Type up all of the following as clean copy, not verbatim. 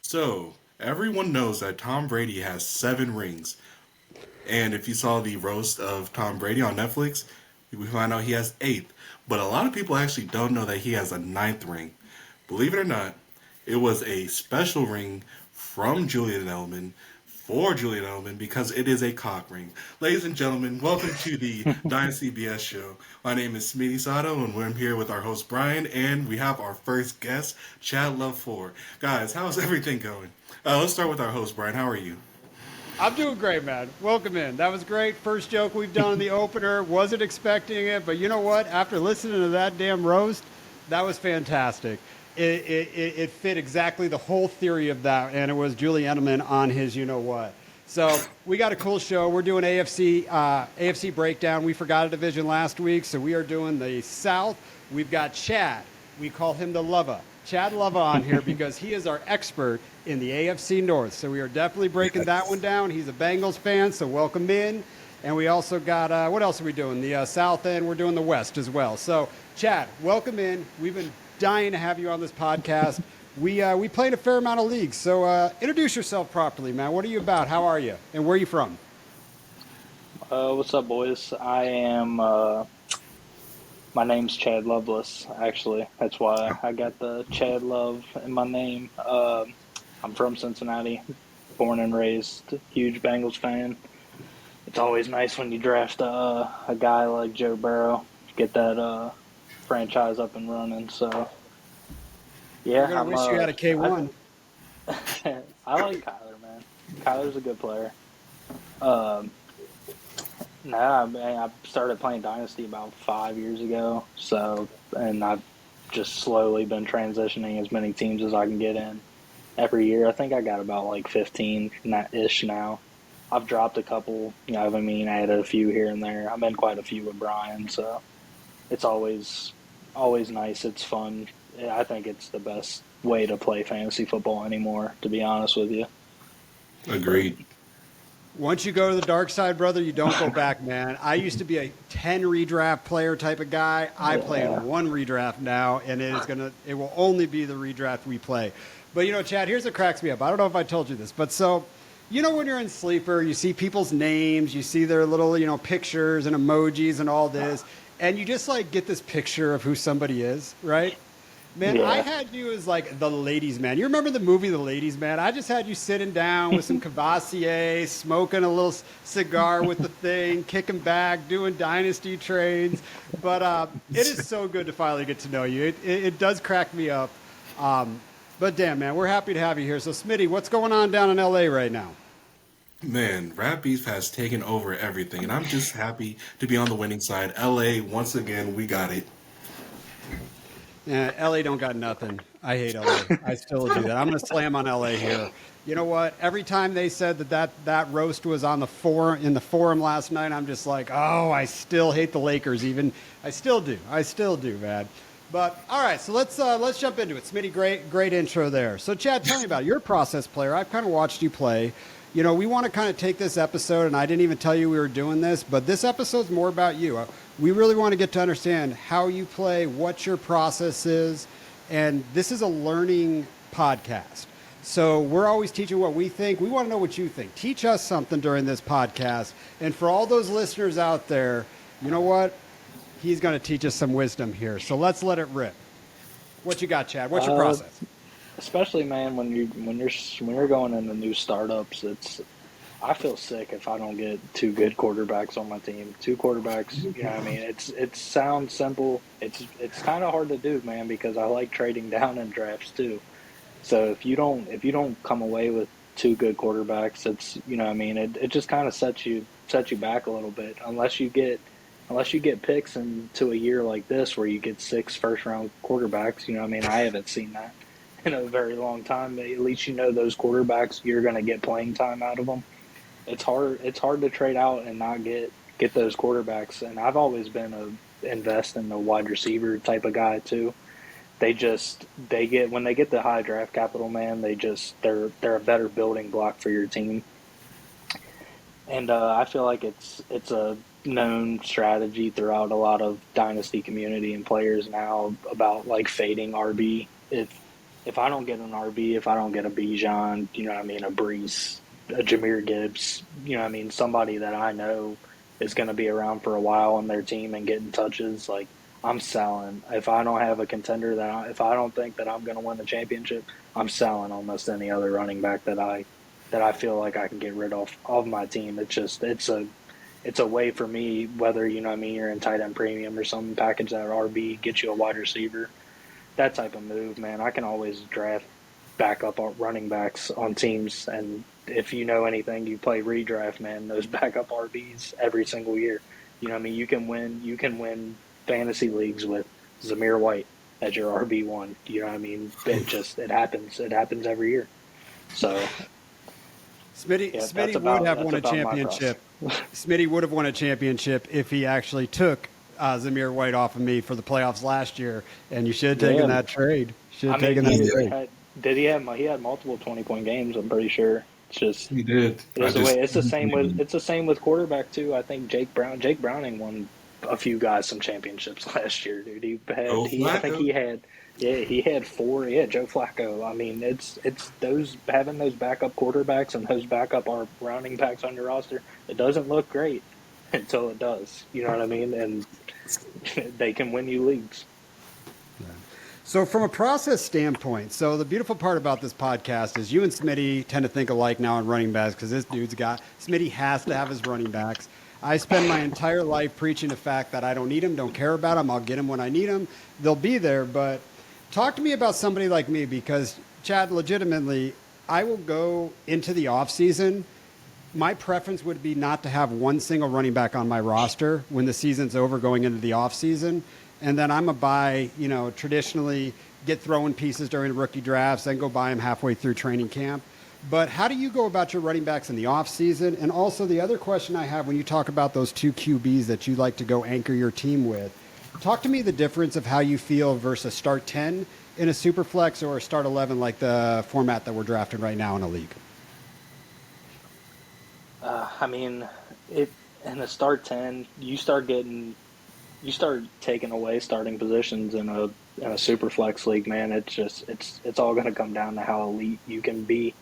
So, everyone knows that Tom Brady has 7 rings. And if you saw the roast of Tom Brady on Netflix, we find out he has 8th. But a lot of people actually don't know that he has a 9th ring. Believe it or not, it was a special ring from Julian Edelman for Julian Edelman because it is a cock ring. Ladies and gentlemen, welcome to the Dynasty BS show. My name is Smitty Sato, and we're here with our host Brian, and we have our first guest, Chad Love 4. Guys, how's everything going? Let's start with our host Brian. How are you? I'm doing great, man. Welcome in. That was great. First joke we've done in the opener. Wasn't expecting it, but you know what? After listening to that damn roast, that was fantastic. It fit exactly the whole theory of that, and it was Julie Edelman on his you know what. So we got a cool show. We're doing AFC breakdown. We forgot a division last week, so we are doing the South. We've got Chad. We call him the Lova. Chad Lova on here because he is our expert in the AFC North. So we are definitely breaking that one down. He's a Bengals fan, so welcome in. And we also got, what else are we doing? The South End, we're doing the West as well. So, Chad, welcome in. We've been dying to have you on this podcast. We play in a fair amount of leagues, so introduce yourself properly, man. What are you about? How are you? And where are you from? What's up, boys? My name's Chad Loveless, actually. That's why I got the Chad Love in my name. I'm from Cincinnati, born and raised, huge Bengals fan. It's always nice when you draft a guy like Joe Burrow, get that franchise up and running. So, You're yeah, going to wish you had a K1. I like Kyler, man. Kyler's a good player. Um, No, I started playing Dynasty about 5 years ago. And I've just slowly been transitioning as many teams as I can get in every year. I think I got about like 15-ish now. I've dropped a couple, I added a few here and there. I'm in quite a few with Brian, so it's always nice. It's fun. I think it's the best way to play fantasy football anymore, to be honest with you. Agreed. Once you go to the dark side, brother, you don't go back, man. I used to be a 10 redraft player type of guy. I play in 1 redraft now, and it will only be the redraft we play. But, Chad, here's what cracks me up. I don't know if I told you this, but so, when you're in Sleeper, you see people's names, you see their little, pictures and emojis and all this, and you just, get this picture of who somebody is, right? Man, Yeah. I had you as the ladies' man. You remember the movie The Ladies' Man? I just had you sitting down with some Cavassier, smoking a little cigar with the thing, kicking back, doing dynasty trades. But it is so good to finally get to know you. It does crack me up. But damn, man, we're happy to have you here. So, Smitty, what's going on down in LA right now? Man, Rap Beef has taken over everything, and I'm just happy to be on the winning side. LA, once again, we got it. Yeah, LA don't got nothing. I hate LA. I still do that. I'm going to slam on LA here. You know what? Every time they said that roast was on the forum last night, I'm just like, oh, I still hate the Lakers. Even I still do, man. But all right, so let's jump into it. Smitty, great intro there. So Chad, tell me about it. You're a process player. I've kind of watched you play. We want to kind of take this episode, and I didn't even tell you we were doing this, but this episode's more about you. We really want to get to understand how you play, what your process is, and this is a learning podcast. So we're always teaching what we think. We want to know what you think. Teach us something during this podcast. And for all those listeners out there, you know what? He's going to teach us some wisdom here. So let's let it rip. What you got, Chad? What's your process? Especially, man, when you're going into new startups, I feel sick if I don't get 2 good quarterbacks on my team. 2 quarterbacks, it sounds simple. It's kind of hard to do, man, because I like trading down in drafts too. So if you don't come away with 2 good quarterbacks, it just kind of sets you back a little bit unless you get picks into a year like this where you get 6 first round quarterbacks. I haven't seen that in a very long time. At least those quarterbacks, you're going to get playing time out of them. It's hard to trade out and not get those quarterbacks. And I've always been invest in the wide receiver type of guy too. When they get the high draft capital, man, they're a better building block for your team. And I feel like it's a known strategy throughout a lot of dynasty community and players now about fading RB if if I don't get an RB, if I don't get a Bijan, you know what I mean, a Brees, a Jameer Gibbs, you know what I mean, somebody that I know is going to be around for a while on their team and getting touches, like I'm selling. If I don't have a contender if I don't think that I'm going to win the championship, I'm selling almost any other running back that I feel like I can get rid of my team. It's a way for me, whether you know what I mean, you're in tight end premium or some package that RB, get you a wide receiver, that type of move, man. I can always draft backup running backs on teams, and if you know anything, you play redraft, man. Those backup RBs every single year. You know what I mean? You can win. You can win fantasy leagues with Zamir White as your RB1. You know what I mean? It happens. It happens every year. So yeah, Smitty would have won a about my process. championship. Smitty would have won a championship if he actually took Zamir White off of me for the playoffs last year, and you should have taken that trade. Should have taken that trade. He had multiple 20-point games? I'm pretty sure. It's just He did. It's the same with quarterback too. I think Jake Browning won a few guys some championships last year, dude. He had 4. Yeah, Joe Flacco. I mean, it's those having those backup quarterbacks and those backup running backs on your roster. It doesn't look great until it does. You know what I mean? And they can win you leagues. So from a process standpoint, so the beautiful part about this podcast is you and Smitty tend to think alike now on running backs because Smitty has to have his running backs. I spend my entire life preaching the fact that I don't need them, don't care about them. I'll get them when I need them. They'll be there. But talk to me about somebody like me because, Chad, legitimately, I will go into the offseason. My preference would be not to have one single running back on my roster when the season's over going into the offseason. And then I'm a buy, traditionally get throwing pieces during rookie drafts, then go buy them halfway through training camp. But how do you go about your running backs in the offseason? And also the other question I have when you talk about those 2 QBs that you like to go anchor your team with, talk to me the difference of how you feel versus start 10 in a super flex or start 11 like the format that we're drafting right now in a league. I mean, in a start 10, you start taking away starting positions in a super flex league, man. It's all going to come down to how elite you can be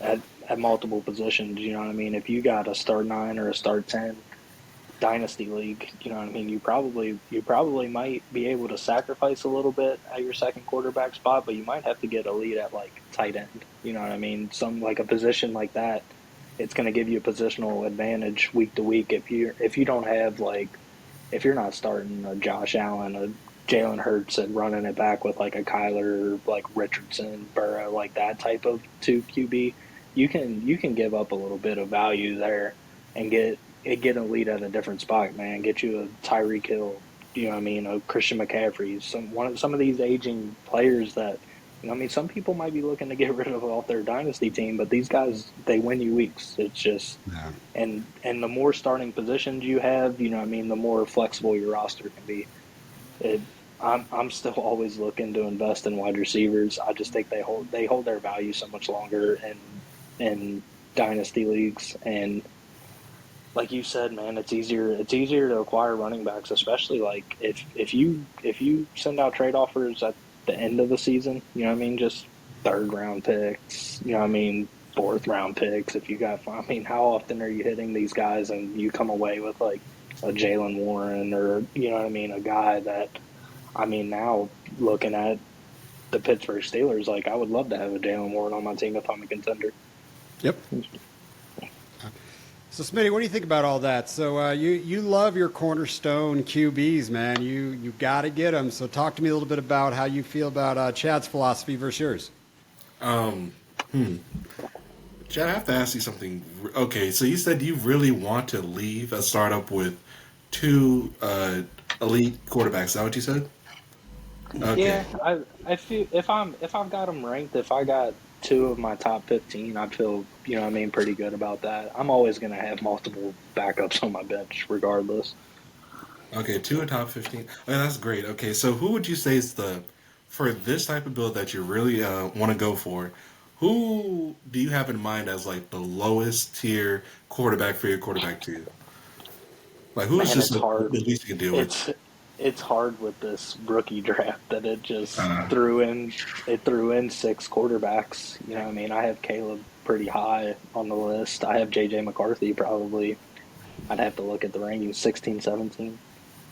at multiple positions. You know what I mean? If you got a start 9 or a start 10 dynasty league, you know what I mean? You probably might be able to sacrifice a little bit at your second quarterback spot, but you might have to get elite at like tight end. You know what I mean? Some like a position like that, it's going to give you a positional advantage week to week if you don't have if you're not starting a Josh Allen, a Jalen Hurts, and running it back with like a Kyler, like Richardson, Burrow, like that type of 2 QB, you can give up a little bit of value there and get elite at a different spot, man. Get you a Tyreek Hill, you know what I mean, a Christian McCaffrey, some of these aging players that, you know, I mean, some people might be looking to get rid of off their dynasty team, but these guys, they win you weeks. It's just, and the more starting positions you have, you know what I mean, the more flexible your roster can be. I'm still always looking to invest in wide receivers. I just think they hold their value so much longer in dynasty leagues. And like you said, man, it's easier to acquire running backs, especially like if you send out trade offers at the end of the season, you know what I mean, just 3rd round picks, you know what I mean, 4th round picks. If you got, I mean, how often are you hitting these guys and you come away with like a Jalen Warren or, you know what I mean, a guy that, I mean, now looking at the Pittsburgh Steelers, like I would love to have a Jalen Warren on my team if I'm a contender. Yep. So, Smitty, what do you think about all that? So, you love your cornerstone QBs, man. You got to get them. So, talk to me a little bit about how you feel about Chad's philosophy versus yours. Chad, I have to ask you something. Okay, so you said you really want to leave a startup with 2 elite quarterbacks. Is that what you said? Okay. Yeah, I feel if I've got them ranked, if I got 2 of my top 15, I feel, you know what I mean, pretty good about that. I'm always going to have multiple backups on my bench regardless. Okay, 2 of top 15. Okay, that's great. Okay, so who would you say is for this type of build that you really want to go for, who do you have in mind as like the lowest tier quarterback for your quarterback 2? Like who is just the least you can deal with? it's hard with this rookie draft that it just Uh, threw in 6 quarterbacks. You know what I mean? I have Caleb pretty high on the list. I have JJ McCarthy probably. I'd have to look at the rankings 16, 17.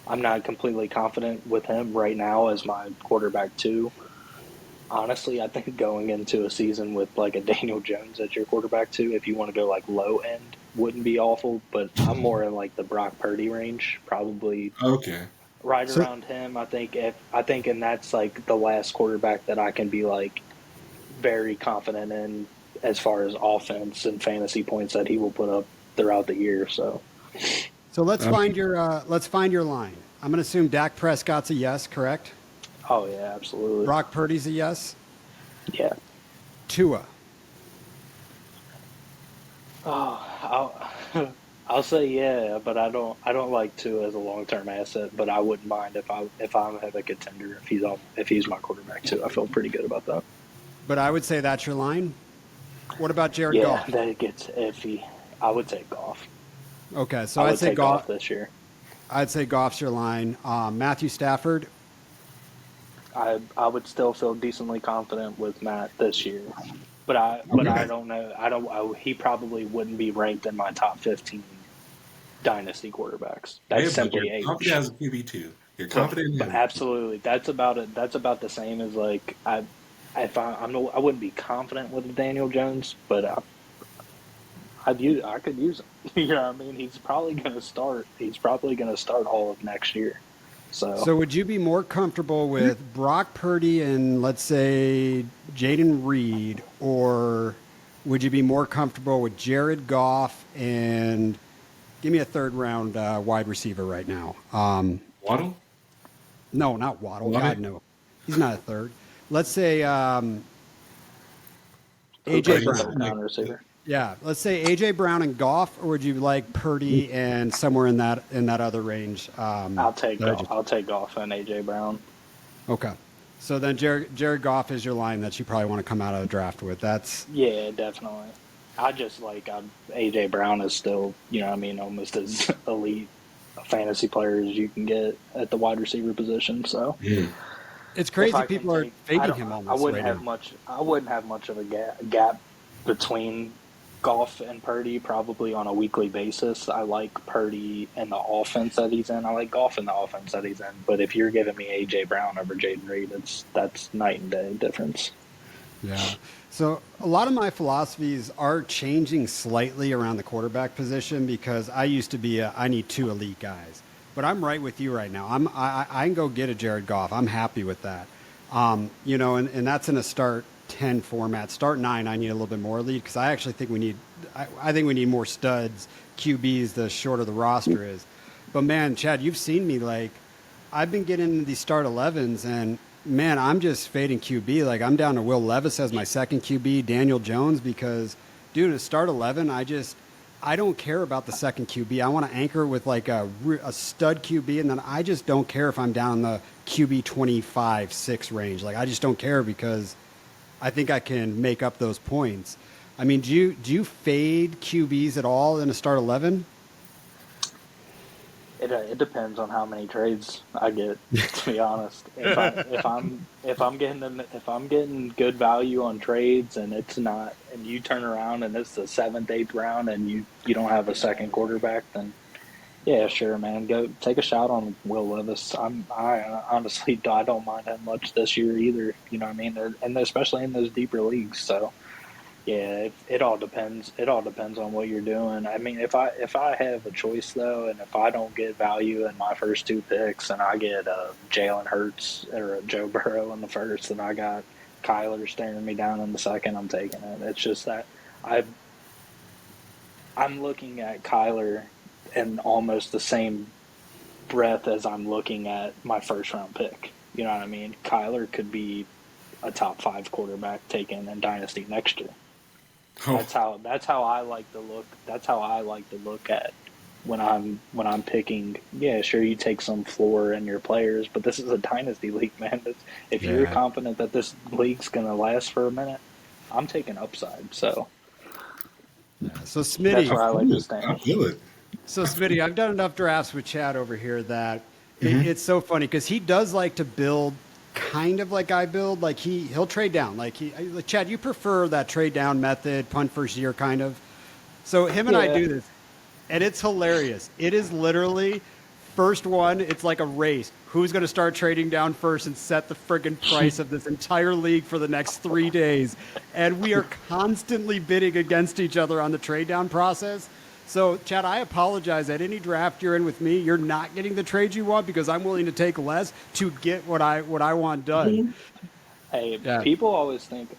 I'm not completely confident with him right now as my quarterback 2. Honestly, I think going into a season with like a Daniel Jones as your quarterback 2, if you want to go like low end, wouldn't be awful, but I'm more in like the Brock Purdy range, probably okay. right So around him. And that's like the last quarterback that I can be like very confident in as far as offense and fantasy points that he will put up throughout the year. So let's Um, find your line. I'm going to assume Dak Prescott's a yes, correct? oh yeah, absolutely. Brock Purdy's a yes. Yeah. Tua. I'll say yeah, but I don't like Tua as a long term asset, but I wouldn't mind if I have a contender if he's my quarterback too. I feel pretty good about that. But I would say that's your line. What about Jared Yeah, Goff? that gets iffy. I would take Goff. Okay, so I I'd would say take Goff Goff. this year. I'd say Goff's your line. Matthew Stafford. I would still feel decently confident with Matt this year, but I okay. don't know. He probably wouldn't be ranked in my top 15 dynasty quarterbacks. Hey, That's but you're simply confident age. as a QB2. You're So, confident in but him. absolutely, that's about it. That's about the same as like if I wouldn't be confident with Daniel Jones, but I could use him. You know what I mean? He's probably going to start. He's probably going to start all of next year. So So would you be more comfortable with Brock Purdy and let's say Jaden Reed, or would you be more comfortable with Jared Goff and give me a third round wide receiver right now? Waddle? No, not Waddle. God, Waddle? no. He's not a third. Let's say Cooper AJ He's second Brown. like, round receiver. Yeah, let's say AJ Brown and Goff, or would you like Purdy and somewhere in that other range? That I just I'll take Goff and AJ Brown. okay. So then Jared Goff is your line that you probably want to come out of the draft with. That's Yeah, definitely. I just AJ Brown is still, you know what I mean, almost as elite a fantasy player as you can get at the wide receiver position. So mm. it's if crazy. I can People are take, fading him almost right now. I wouldn't have much of a gap between Goff and Purdy probably on a weekly basis. I like Purdy and the offense that he's in. I like Goff and the offense that he's in. But if you're giving me AJ Brown over Jaden Reed, that's night and day difference. Yeah. So a lot of my philosophies are changing slightly around the quarterback position because I used to be I need 2 elite guys, but I'm right with you right now. I can go get a Jared Goff. I'm happy with that. And that's in a start 10 format. Start 9, I need a little bit more elite because I actually think I think we need more studs, QBs, the shorter the roster is. But man, Chad, you've seen me like I've been getting into these start 11s and man, I'm just fading QB. Like I'm down to Will Levis as my second QB, Daniel Jones, because dude, to start 11, I don't care about the second QB. I want to anchor with like a stud QB, and then I just don't care if I'm down in the QB 25, 6 range. Like I just don't care because I think I can make up those points. I mean, do you fade QBs at all in a start 11? It depends on how many trades I get. To be honest, if I'm getting good value on trades and it's not, and you turn around and it's the 7th, 8th round and you don't have a second quarterback, then yeah, sure, man, go take a shot on Will Levis. I honestly I don't mind him much this year either. You know what I mean? And especially in those deeper leagues. So yeah, it all depends. It all depends on what you're doing. I mean, if I have a choice though, and if I don't get value in my first 2 picks, and I get Jalen Hurts or a Joe Burrow in the first, and I got Kyler staring me down in the second, I'm taking it. It's just that I I'm looking at Kyler in almost the same breath as I'm looking at my first round pick. You know what I mean? Kyler could be a top 5 quarterback taken in Dynasty next year. Oh, That's how I like to look. That's how I like to look at when I'm picking. Yeah, sure, you take some floor in your players, but this is a dynasty league, man. If you're Yeah. confident that this league's gonna last for a minute, I'm taking upside. So Yeah. So that's Smitty, where I like to I stand. feel it. Smitty, I've done enough drafts with Chad over here that It's so funny because he does like to build kind of like I build. Like he'll trade down. Like Chad, you prefer that trade down method, punt first year kind of. So him and I Yeah. do this, and it's hilarious. It is literally first one. It's like a race. Who's going to start trading down first and set the friggin' price of this entire league for the next 3 days? And we are constantly bidding against each other on the trade down process. So, Chad, I apologize. At any draft you're in with me, you're not getting the trades you want because I'm willing to take less to get what I want done. Hey, Yeah. people always think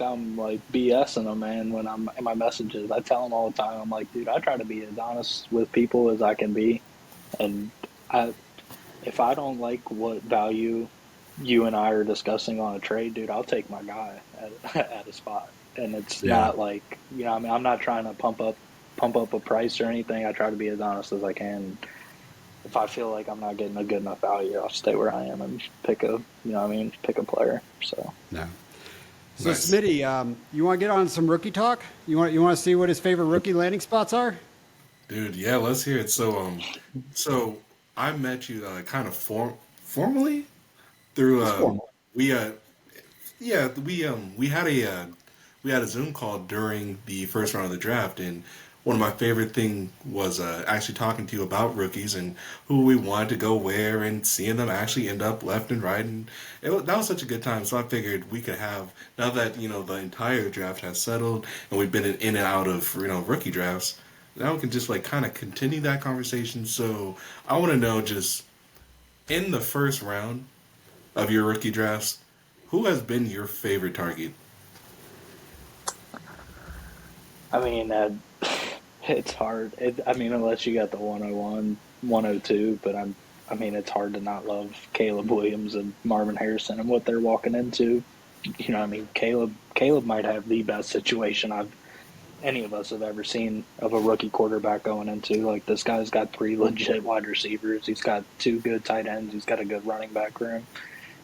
I'm like BSing them, man. When I'm in my messages, I tell them all the time. I'm like, dude, I try to be as honest with people as I can be, and I if I don't like what value you and I are discussing on a trade, dude, I'll take my guy at a spot. And it's Yeah. not like, I mean, I'm not trying to pump up a price or anything. I try to be as honest as I can. If I feel like I'm not getting a good enough value, I'll stay where I am and pick a, pick a player. So No. So, Nice. Smitty, you want to get on some rookie talk? You want to see what his favorite rookie landing spots are? Dude, yeah, let's hear it. So I met you kind of formally through It's formal. we yeah we had a Zoom call during the first round of the draft, and one of my favorite thing was actually talking to you about rookies and who we wanted to go where and seeing them actually end up left and right, and that was such a good time. So I figured we could have, now that the entire draft has settled and we've been in and out of rookie drafts. Now we can just like kind of continue that conversation. So I want to know, just in the first round of your rookie drafts, who has been your favorite target? I mean, it's hard. I mean, unless you got the 101, 102, but I mean, it's hard to not love Caleb Williams and Marvin Harrison and what they're walking into. I mean, Caleb might have the best situation any of us have ever seen of a rookie quarterback going into. Like, this guy's got 3 legit wide receivers. He's got 2 good tight ends. He's got a good running back room.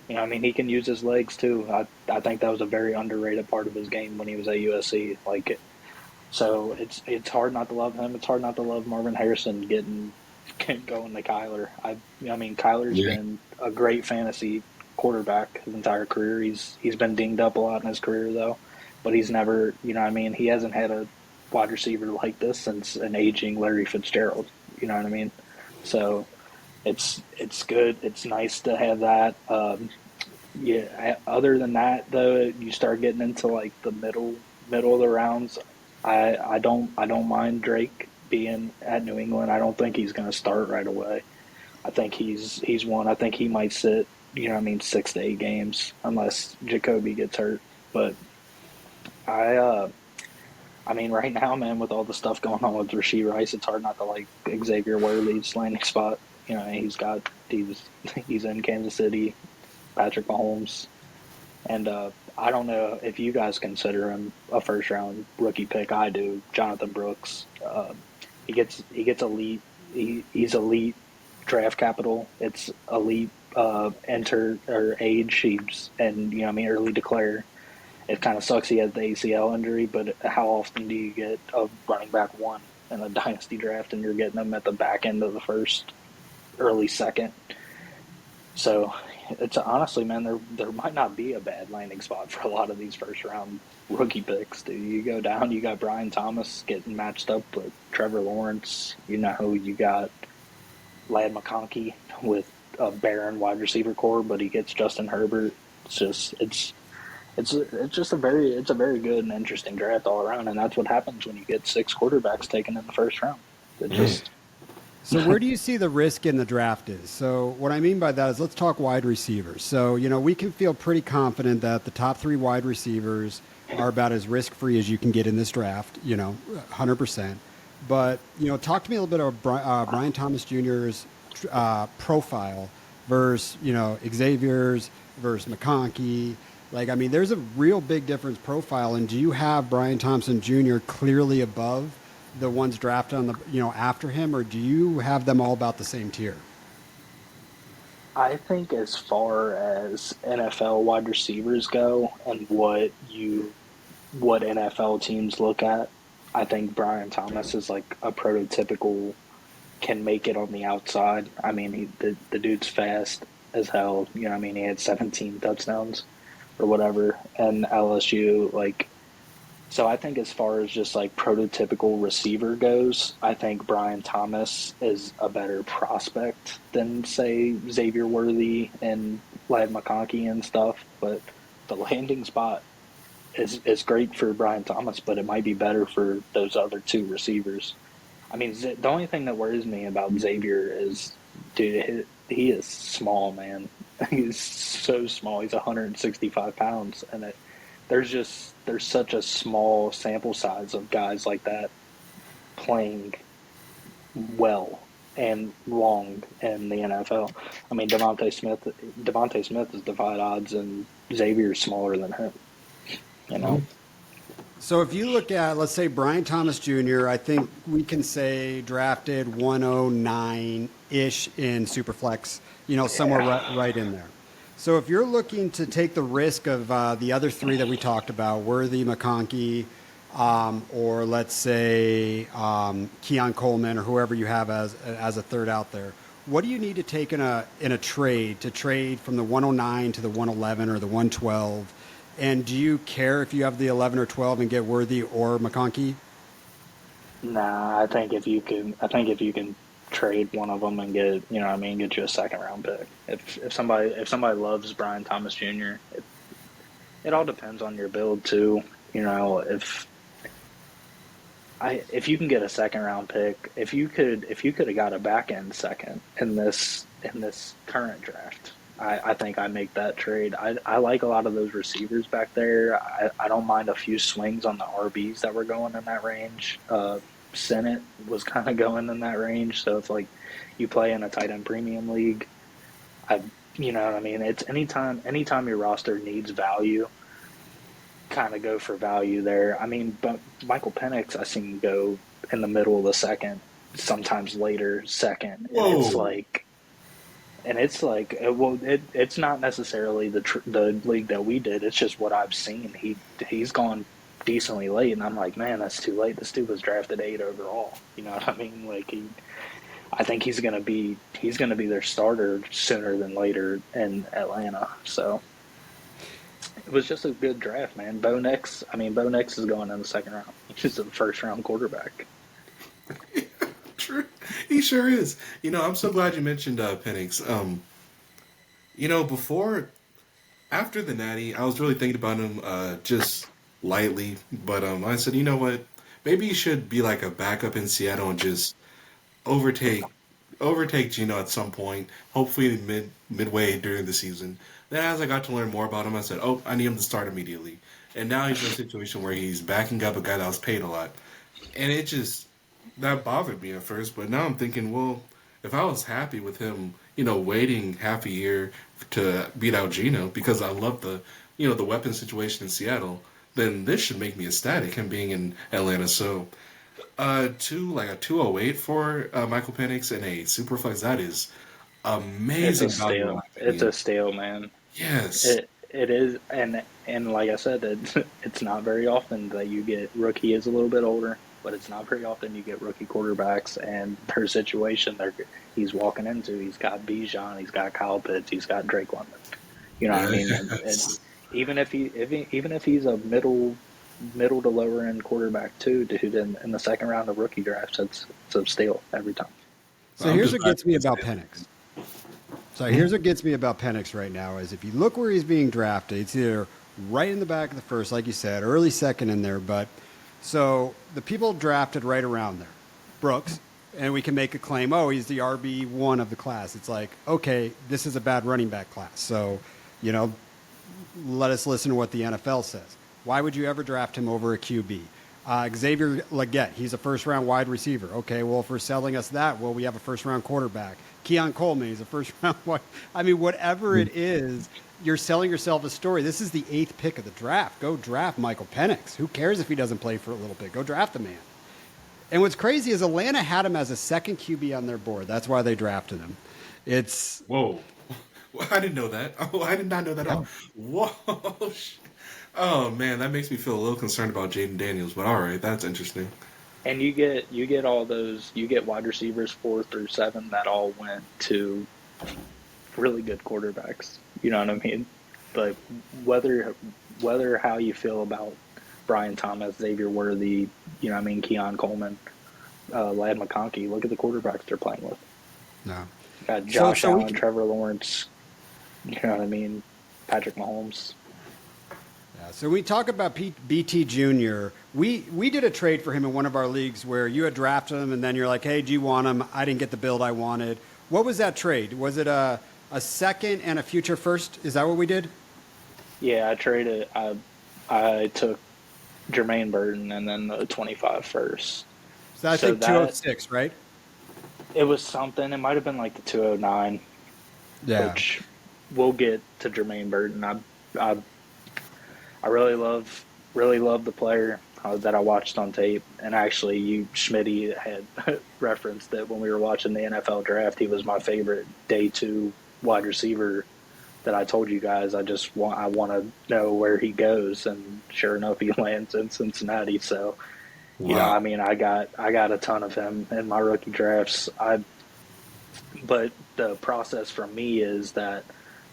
I mean, he can use his legs too. I think that was a very underrated part of his game when he was at USC. So it's hard not to love him. It's hard not to love Marvin Harrison getting going to Kyler. I mean, Kyler's Yeah. been a great fantasy quarterback his entire career. He's been dinged up a lot in his career though, but he's never, I mean, he hasn't had a wide receiver like this since an aging Larry Fitzgerald. You know what I mean? So it's good. It's nice to have that. Yeah. Other than that, though, you start getting into like the middle of the rounds. I don't mind Drake being at New England. I don't think he's going to start right away. I think he's one. I think he might sit. I mean, 6 to 8 games unless Jacoby gets hurt. But I mean, right now, man, with all the stuff going on with Rasheed Rice, it's hard not to like Xavier Worthy's landing spot. He's in Kansas City, Patrick Mahomes, and I don't know if you guys consider him a first round rookie pick. I do. Jonathan Brooks. He gets elite. He's elite draft capital. It's elite enter or age. I mean, early declare. It kind of sucks he has the ACL injury, but how often do you get a running back 1 in a dynasty draft and you're getting them at the back end of the first, early second? So it's honestly, man, there might not be a bad landing spot for a lot of these first round rookie picks. Do you go down? You got Brian Thomas getting matched up with Trevor Lawrence. You got Lad McConkey with a barren wide receiver core, but he gets Justin Herbert. It's a very good and interesting draft all around, and that's what happens when you get 6 quarterbacks taken in the first round. It just So where do you see the risk in the draft is? So what I mean by that is, let's talk wide receivers. So, we can feel pretty confident that the top 3 wide receivers are about as risk-free as you can get in this draft, 100%. But, talk to me a little bit about Brian Thomas Jr.'s profile versus, Xavier's versus McConkey. Like, I mean, there's a real big difference profile. And do you have Brian Thompson Jr. clearly above the ones drafted on after him, or do you have them all about the same tier? I think as far as NFL wide receivers go and what NFL teams look at, I think Brian Thomas is like a prototypical can make it on the outside. I mean, the dude's fast as hell. You know, what I mean, he had 17 touchdowns or whatever, and LSU like. So I think as far as just like prototypical receiver goes, I think Brian Thomas is a better prospect than say Xavier Worthy and Lad McConkey and stuff. But the landing spot is great for Brian Thomas, but it might be better for those other two receivers. I mean, the only thing that worries me about Xavier is, dude, he is small, man. He's so small. He's 165 pounds, and there's such a small sample size of guys like that playing well and long in the NFL. I mean, Devontae Smith is defied odds, and Xavier's smaller than him. You know. So if you look at, let's say, Brian Thomas Jr., I think we can say drafted 109-ish in Superflex, somewhere right in there. So if you're looking to take the risk of the other three that we talked about, Worthy, McConkey, or let's say Keon Coleman or whoever you have as a third out there, what do you need to take in a trade to trade from the 109 to the 111 or the 112? And do you care if you have the 11 or 12 and get Worthy or McConkey? Nah, I think if you can trade one of them and get, get you a second round pick. If somebody loves Brian Thomas Jr., it all depends on your build too. If you can get a second round pick, if you could have got a back end second in this current draft, I think I make that trade. I like a lot of those receivers back there. I don't mind a few swings on the RBs that were going in that range. Senate was kind of going in that range. So if like you play in a tight end premium league, it's anytime your roster needs value, kind of go for value there. I mean, but Michael Penix, I seen go in the middle of the second, sometimes later second. Whoa. And it's like, it's not necessarily the league that we did. It's just what I've seen. He's gone decently late, and I'm like, man, that's too late. This dude was drafted 8 overall. You know what I mean? Like I think he's gonna be their starter sooner than later in Atlanta. So it was just a good draft, man. Bo Nix is going in the second round. He's a first round quarterback. True. He sure is. I'm so glad you mentioned Penix. After the Natty, I was really thinking about him just lightly, but I said, you know what? Maybe he should be like a backup in Seattle and just overtake Gino at some point, hopefully midway during the season. Then as I got to learn more about him, I said, oh, I need him to start immediately. And now he's in a situation where he's backing up a guy that was paid a lot. And that bothered me at first, but now I'm thinking, well, if I was happy with him, waiting half a year to beat out Gino because I love the weapon situation in Seattle, then this should make me ecstatic, him being in Atlanta. So, a 208 for Michael Penix and a Superflex, that is amazing. It's a steal, man. Yes. It is, and like I said, it's not very often that you get rookie is a little bit older. But it's not very often you get rookie quarterbacks and their situation he's walking into. He's got Bijan, he's got Kyle Pitts, he's got Drake London. You know what I mean? And even if he's a middle to lower end quarterback too, dude, in the second round of rookie drafts, it's a steal every time. So here's what gets me about Penix. Here's what gets me about Penix right now is if you look where he's being drafted, it's either right in the back of the first, like you said, early second in there, but. So the people drafted right around there, Brooks, and we can make a claim, oh, he's the RB1 of the class. It's like, okay, this is a bad running back class. So, let us listen to what the NFL says. Why would you ever draft him over a QB? Xavier Legette, he's a first-round wide receiver. Okay, well, if we're selling us that, well, we have a first-round quarterback. Keon Coleman, he's a first-round wide. I mean, whatever it is, you're selling yourself a story. This is the 8th pick of the draft. Go draft Michael Penix. Who cares if he doesn't play for a little bit? Go draft the man. And what's crazy is Atlanta had him as a second QB on their board. That's why they drafted him. It's... Whoa. I didn't know that. Oh, I did not know that at all. Whoa. Oh, man, that makes me feel a little concerned about Jaden Daniels. But all right, that's interesting. And you get all those, you get wide receivers 4 through 7 that all went to really good quarterbacks. You know what I mean? Like whether how you feel about Brian Thomas, Xavier Worthy, you know what I mean, Keon Coleman, Lad McConkey. Look at the quarterbacks they're playing with. No. Got So Josh so we Allen, Trevor Lawrence. You know what I mean? Patrick Mahomes. Yeah, so we talk about BT Jr. We did a trade for him in one of our leagues where you had drafted him, and then you're like, "Hey, do you want him?" I didn't get the build I wanted. What was that trade? Was it a second and a future first? Is that what we did? Yeah, I traded. I took Jermaine Burton and then the 25 first. So I So think that 206, right? it was something. It might have been like the 209, Yeah. which we'll get to Jermaine Burton. I I really love the player that I watched on tape. And actually, Schmitty had referenced that when we were watching the NFL draft. He was my favorite day two wide receiver that I told you guys. I want to know where he goes, and sure enough, he lands in Cincinnati. So Wow. I mean, I got a ton of him in my rookie drafts. But the process for me is that,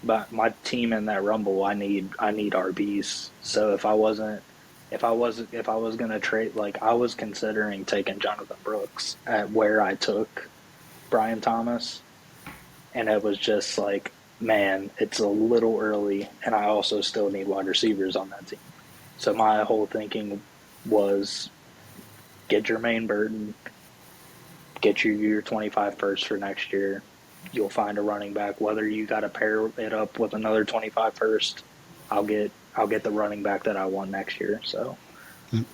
but my team in that rumble, I need RBs. So if I was gonna trade, like I was considering taking Jonathan Brooks at where I took Brian Thomas, and it was just like, man, it's a little early, and I also still need wide receivers on that team. So my whole thinking was get Jermaine Burton, get your 25 first for next year. You'll find a running back. Whether you got to pair it up with another 25 first, I'll get the running back that I want next year. So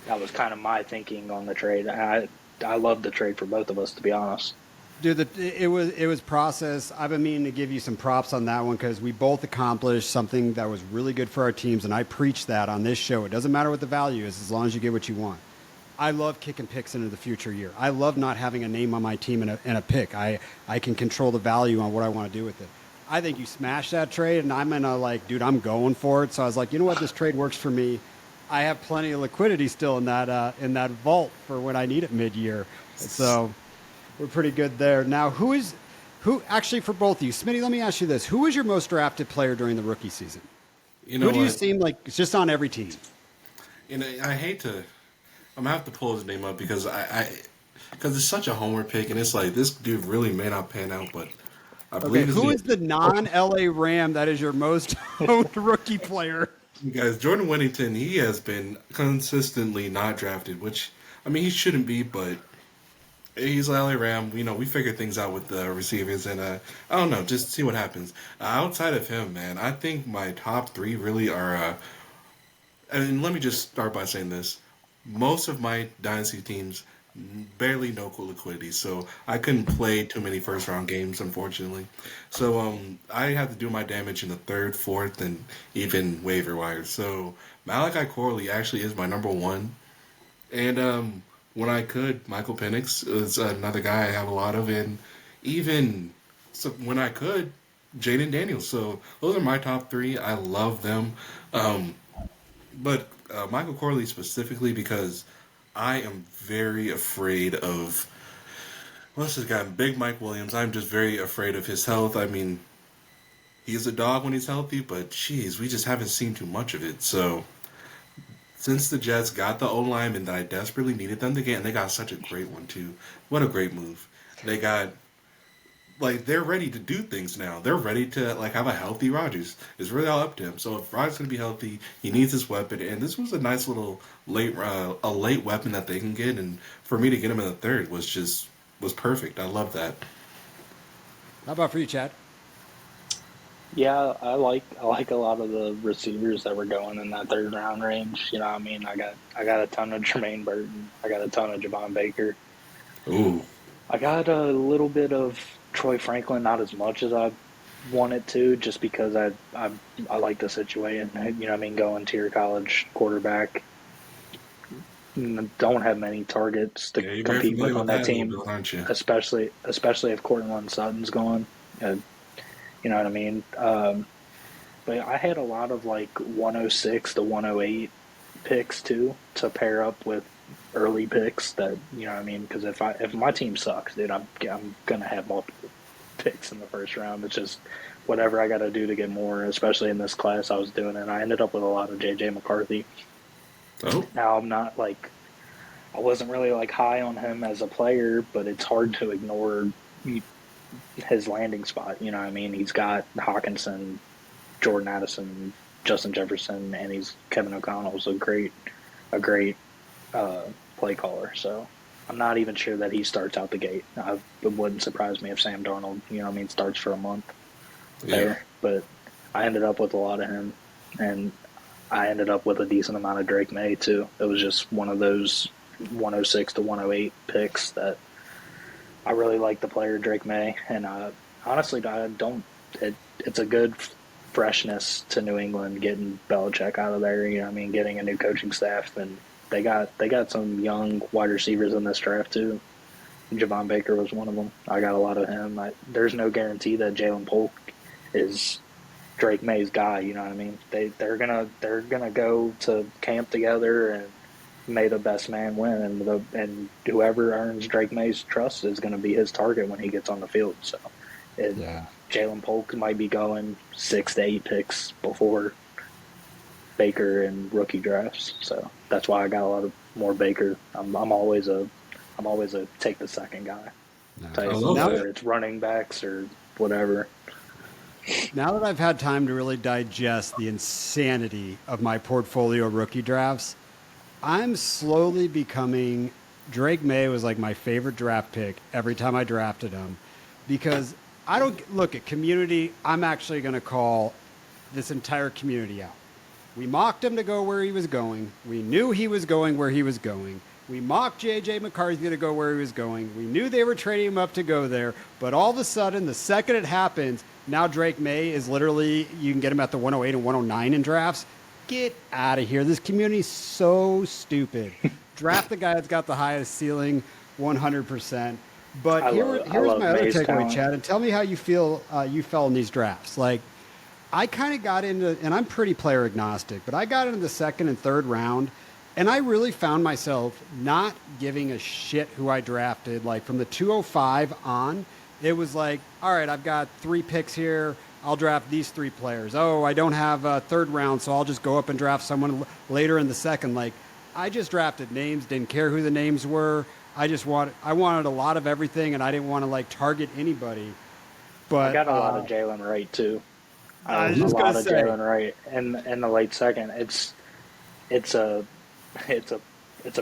that was kind of my thinking on the trade. I love the trade for both of us, to be honest. Dude, it was process. I've been meaning to give you some props on that one because we both accomplished something that was really good for our teams, and I preach that on this show. It doesn't matter what the value is, as long as you get what you want. I love kicking picks into the future year. I love not having a name on my team and a pick. I can control the value on what I want to do with it. I think you smash that trade, and I'm in a like, dude, I'm going for it. So I was like, you know what, this trade works for me. I have plenty of liquidity still in that vault for when I need it mid-year. So we're pretty good there. Now, who actually for both of you, Smitty? Let me ask you this: who was your most drafted player during the rookie season? You know Who do you what? seem like it's just on every team? I hate to. I'm gonna have to pull his name up because it's such a homer pick, and it's like this dude really may not pan out, but I Okay, believe his who name. is the non-LA Ram that is your most owned rookie player? You guys, Jordan Whittington, he has been consistently not drafted, which I mean he shouldn't be, but he's an LA Ram. You know, we figure things out with the receivers, and I don't know, just see what happens. Outside of him, man, I think my top three really are. And let me just start by saying this: most of my dynasty teams barely no liquidity, so I couldn't play too many first round games, unfortunately. So I had to do my damage in the third, fourth, and even waiver wire. So Malachi Corley actually is my number one, and when I could, Michael Penix is another guy I have a lot of, and even so when I could, Jaden Daniels. So those are my top three. I love them. Um, but Michael Corley specifically because I am very afraid of what's this guy, Big Mike Williams. I'm just very afraid of his health. I mean, he's a dog when he's healthy, but geez, we just haven't seen too much of it. So since the Jets got the O lineman that I desperately needed them to get, and they got such a great one too. What a great move! They got like they're ready to do things now. They're ready to like have a healthy Rodgers. It's really all up to him. So if Rodgers gonna be healthy, he needs this weapon, and this was a nice little late weapon that they can get. And for me to get him in the third was perfect. I love that. How about for you, Chad? Yeah, I like a lot of the receivers that were going in that third round range. You know, what I mean, I got a ton of Jermaine Burton. I got a ton of Javon Baker. Ooh, I got a little bit of Troy Franklin, not as much as I wanted to, just because I like the situation. You know, what I mean, going to your college quarterback, don't have many targets to yeah, you're very compete familiar with on with that that a little team, bit, aren't you? especially if Cortland Sutton's gone. You know what I mean? But I had a lot of like 106 to 108 picks too to pair up with early picks that, you know what I mean? Because if my team sucks, dude, I'm gonna have multiple picks in the first round. It's just whatever I got to do to get more, especially in this class I was doing it. I ended up with a lot of JJ McCarthy. Oh, Now I'm not like I wasn't really like high on him as a player, but it's hard to ignore his landing spot. You know what I mean? He's got Hawkinson, Jordan Addison, Justin Jefferson, and he's Kevin O'Connell's a great uh, play caller. So I'm not even sure that he starts out the gate. It wouldn't surprise me if Sam Darnold, you know what I mean, starts for a month there. yeah. But I ended up with a lot of him, and I ended up with a decent amount of Drake May too. It was just one of those 106 to 108 picks that I really like the player Drake May, and honestly, I don't. It's a good freshness to New England getting Belichick out of there. You know, what I mean, getting a new coaching staff, and they got some young wide receivers in this draft too. Javon Baker was one of them. I got a lot of him. There's no guarantee that Jalen Polk is Drake May's guy. You know what I mean? They're gonna go to camp together and may the best man win, and whoever earns Drake May's trust is going to be his target when he gets on the field. So, Yeah. Jalen Polk might be going 6 to 8 picks before Baker and rookie drafts. So that's why I got a lot of more Baker. I'm always a take the second guy. Nice. Whether it's running backs or whatever. Now that I've had time to really digest the insanity of my portfolio rookie drafts, I'm slowly becoming. Drake May was like my favorite draft pick every time I drafted him because I don't look at community. I'm actually going to call this entire community out. We mocked him to go where he was going. We knew he was going where he was going. We mocked J.J. McCarthy to go where he was going. We knew they were trading him up to go there. But all of a sudden, the second it happens, now Drake May is literally, you can get him at the 108 and 109 in drafts. Get out of here. This community is so stupid. Draft the guy that's got the highest ceiling, 100%. But here's my other takeaway, Chad, and tell me how you feel you fell in these drafts. Like, I kind of got into, and I'm pretty player agnostic, but I got into the second and third round, and I really found myself not giving a shit who I drafted. Like, from the 205 on, it was like, all right, I've got 3 picks here. I'll draft these 3 players. Oh, I don't have a third round, so I'll just go up and draft someone later in the second. Like, I just drafted names, didn't care who the names were. I wanted a lot of everything, and I didn't want to like target anybody. But I got a lot of Jalen Wright too. I was a just lot gonna of say, Jalen Wright in the late second. It's a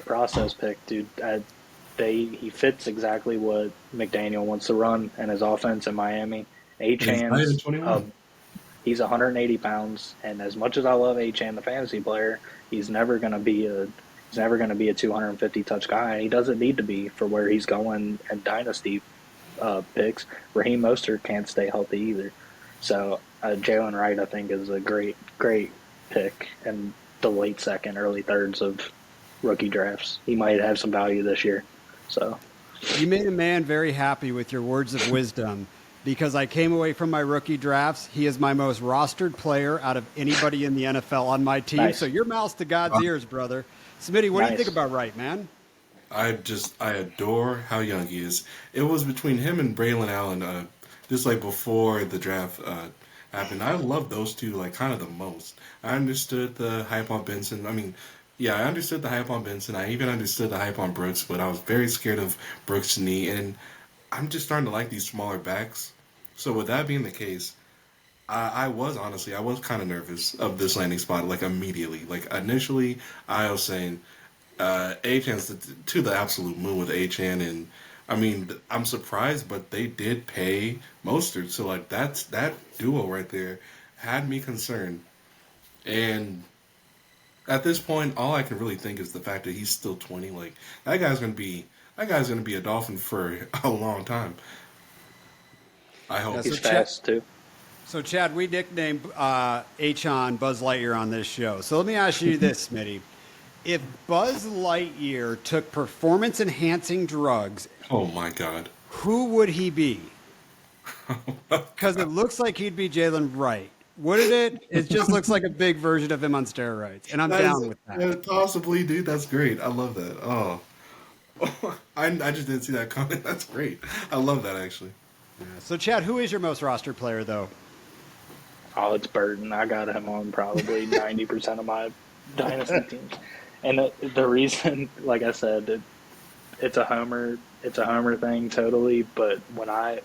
process pick, dude. He fits exactly what McDaniel wants to run in his offense in Miami. He's not even Achan's 21. he's 180 pounds, and as much as I love Achan, the fantasy player, he's never going to be a 250 touch guy. He doesn't need to be for where he's going in dynasty picks. Raheem Mostert can't stay healthy either. So Jalen Wright, I think, is a great pick in the late second, early thirds of rookie drafts. He might have some value this year. So you made a man very happy with your words of wisdom because I came away from my rookie drafts. He is my most rostered player out of anybody in the NFL on my team. Nice. So your mouth's to God's ears, brother. Smitty, what do you think about Wright, man? I adore how young he is. It was between him and Braylon Allen, just like before the draft happened. I love those two like kind of the most. I understood the hype on Benson. I mean, yeah, I understood the hype on Benson. I even understood the hype on Brooks, but I was very scared of Brooks' knee. And I'm just starting to like these smaller backs. So with that being the case, I was kind of nervous of this landing spot, like immediately. Like initially, I was saying, Achan's to the absolute moon with Achan, and I mean, I'm surprised, but they did pay Mostert, so like that duo right there had me concerned. And at this point, all I can really think is the fact that he's still 20. Like that guy's gonna be a Dolphin for a long time. I hope. he's fast too. So, Chad, we nicknamed Achan Buzz Lightyear on this show. So let me ask you this, Smitty. If Buzz Lightyear took performance-enhancing drugs, Oh my God. who would he be? Because it looks like he'd be Jalen Wright. Wouldn't it? It just looks like a big version of him on steroids. And I'm down with that. Yeah, possibly, dude. That's great. I love that. Oh, I just didn't see that coming. That's great. I love that actually. Yeah. So, Chad, who is your most rostered player, though? Oh, it's Burton. I got him on probably 90% of my dynasty teams. And the reason, like I said, it's a homer. It's a homer thing totally. But when I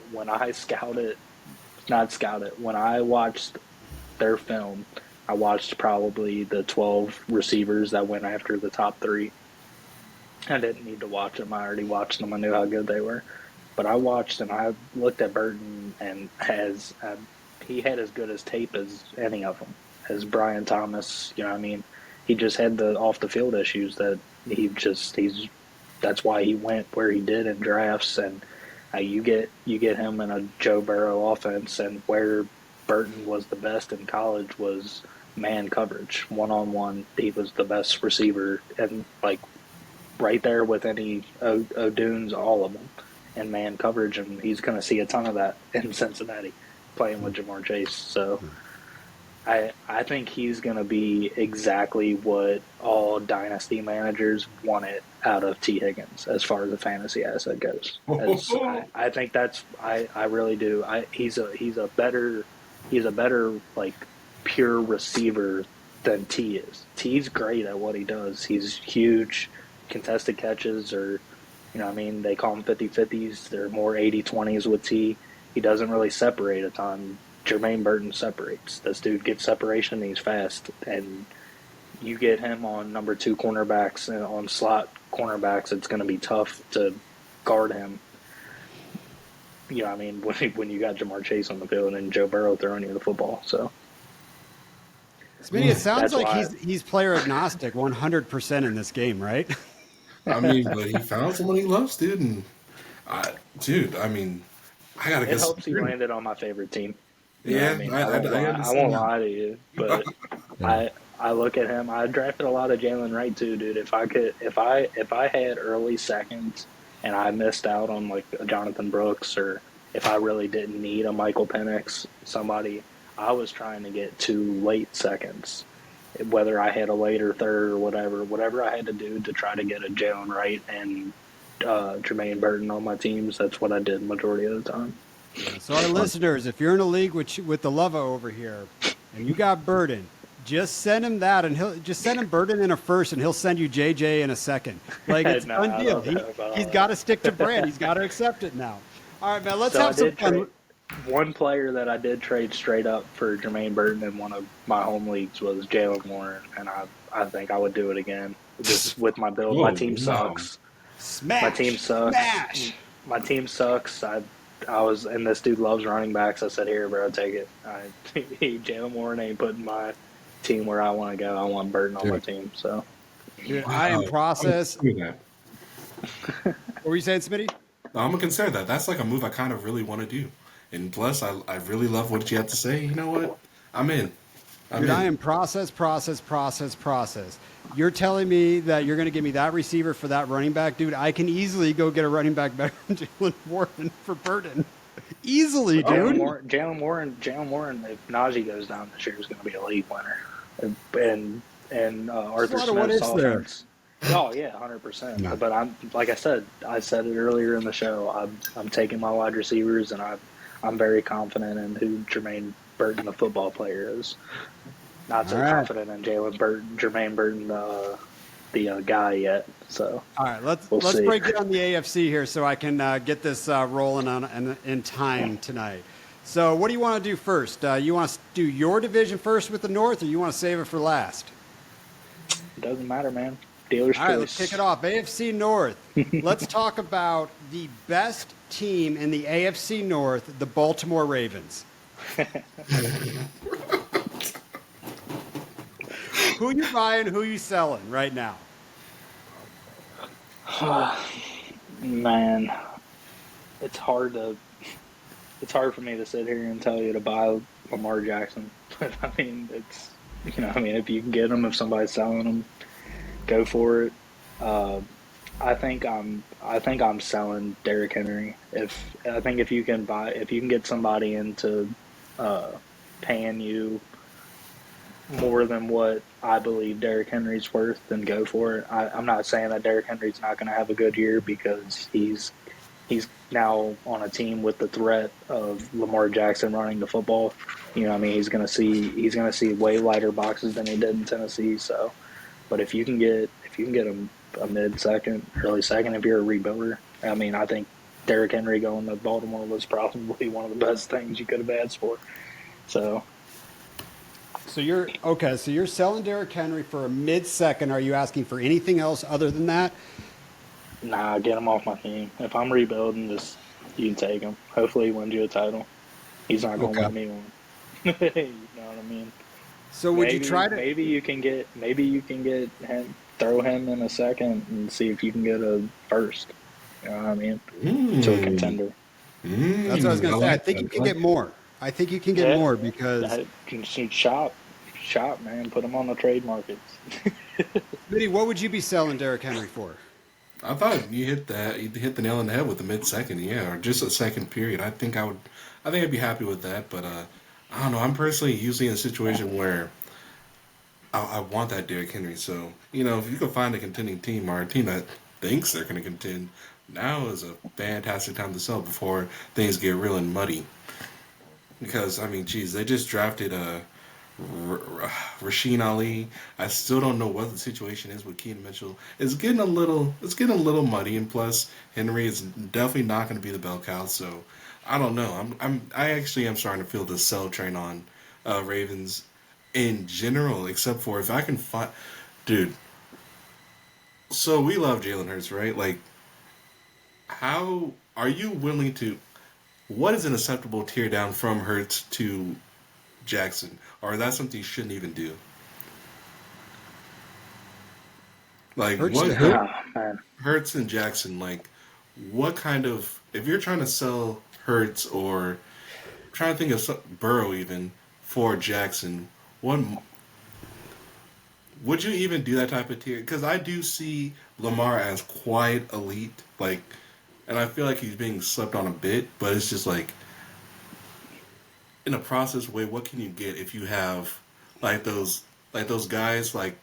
scout it. When I watched their film, I watched probably the 12 receivers that went after the top three. I didn't need to watch them. I already watched them. I knew how good they were. But I watched and I looked at Burton and he had as good as tape as any of them, as Brian Thomas. You know what I mean? He just had the off the field issues that that's why he went where he did in drafts. And you get him in a Joe Burrow offense, and where Burton was the best in college was man coverage, 1-on-1. He was the best receiver, and like right there with any O'Dunes, all of them, and man coverage, and he's going to see a ton of that in Cincinnati playing with Jamar Chase. So I think he's going to be exactly what all dynasty managers wanted out of T. Higgins as far as the fantasy asset goes. I think I really do. He's a better like pure receiver than T is. T's great at what he does. He's huge. Contested catches, or you know what I mean, they call them 50-50s. They're more 80-20s with T. He doesn't really separate a ton. Jermaine Burton separates. This dude gets separation, and he's fast. And you get him on number 2 cornerbacks and on slot cornerbacks, it's going to be tough to guard him. You know what I mean, when you got Jamar Chase on the field and Joe Burrow throwing you the football. So Smitty, it sounds like he's player agnostic 100% in this game, right? I mean, but he found someone he loves, dude. And I gotta it get. helps he landed on my favorite team. Yeah, I won't lie to you, but I look at him. I drafted a lot of Jalen Wright too, dude. If I had early seconds and I missed out on like a Jonathan Brooks, or if I really didn't need a Michael Penix, somebody, I was trying to get 2 late seconds. Whether I had a later third or whatever I had to do to try to get a Jalen Wright and Jermaine Burton on my teams, that's what I did majority of the time. So our listeners, if you're in a league with the Lova over here and you got Burton, just send him that, and he'll just send him Burton in a first, and he'll send you JJ in a second. Like, it's a done deal. He's got to stick to brand. He's got to accept it now. All right, man, let's have some fun. One player that I did trade straight up for Jermaine Burton in one of my home leagues was Jalen Warren, and I think I would do it again. Just with my build. My team sucks. Smash. My team sucks. Smash. My team sucks. I was, and this dude loves running backs. I said, here, bro, take it. Jalen Warren ain't putting my team where I want to go. I want Burton on my team. So, dude, I am process. What were you saying, Smitty? I'm gonna consider that. That's like a move I kind of really want to do. And plus, I really love what you have to say. You know what? I'm in. Dude, I am process. You're telling me that you're going to give me that receiver for that running back? Dude, I can easily go get a running back better than Jalen Warren for Burton. Easily, dude. Jalen Warren, if Najee goes down this year, is going to be a league winner. And Arthur Smith's offense. Oh yeah, 100%. No. But I said it earlier in the show. I'm taking my wide receivers, and I'm very confident in who Jermaine Burton, the football player, is. Not so confident in Jermaine Burton, the guy yet. So all right, let's break down the AFC here so I can get this rolling on in time tonight. So what do you want to do first? You want to do your division first with the North, or you want to save it for last? It doesn't matter, man. Dealer's choice. All right, let's kick it off. AFC North. Let's talk about the best team in the AFC North, the Baltimore Ravens. Who you buying, who you selling right now? Man, it's hard for me to sit here and tell you to buy Lamar Jackson. But I mean, if you can get him, if somebody's selling him, go for it. I think I'm selling Derrick Henry. If you can get somebody into paying you more than what I believe Derrick Henry's worth, then go for it. I'm not saying that Derrick Henry's not going to have a good year because he's now on a team with the threat of Lamar Jackson running the football. You know, what I mean, he's gonna see way lighter boxes than he did in Tennessee. So, but if you can get a mid second, early second, if you're a rebuilder, I mean, I think Derrick Henry going to Baltimore was probably one of the best things you could have asked for. So, So you're okay. So you're selling Derrick Henry for a mid-second. Are you asking for anything else other than that? nah, get him off my team. If I'm rebuilding, just you can take him. Hopefully, he wins you a title. He's not gonna Okay. let me win. You know what I mean? So would you Maybe try to? maybe you can get him, throw him in a second and see if you can get a first. You know what I mean? To a Mm, contender. That's what I was going I to say. I like think that. you I can like get more. I think you can get Yeah, more because that can shop, man. Put him on the trade markets. Smitty, what would you be selling Derrick Henry for? I thought you hit that. You hit the nail on the head with the mid-second, yeah, or just a second period. I think I would. I think I'd be happy with that. But I don't know. I'm personally usually in a situation where I want that Derrick Henry. So if you can find a contending team or a team that thinks they're going to contend, now is a fantastic time to sell before things get real and muddy. Because I mean, geez, they just drafted Rasheen Ali. I still don't know what the situation is with Keenan Mitchell. It's getting a little muddy, and plus Henry is definitely not going to be the bell cow. So I don't know. I actually am starting to feel the sell train on Ravens in general, except for if I can find, dude. So we love Jalen Hurts, right? Like, how are you willing to? What is an acceptable tear down from Hurts to Jackson, or that's something you shouldn't even do? Like Hurts what to who? Oh man, Hurts and Jackson? Like what kind of if you're trying to sell Hurts or trying to think of Burrow even for Jackson, what would you even do that type of tier? Because I do see Lamar as quite elite, like, and I feel like he's being slept on a bit. But it's just like in a process way, what can you get if you have like those guys like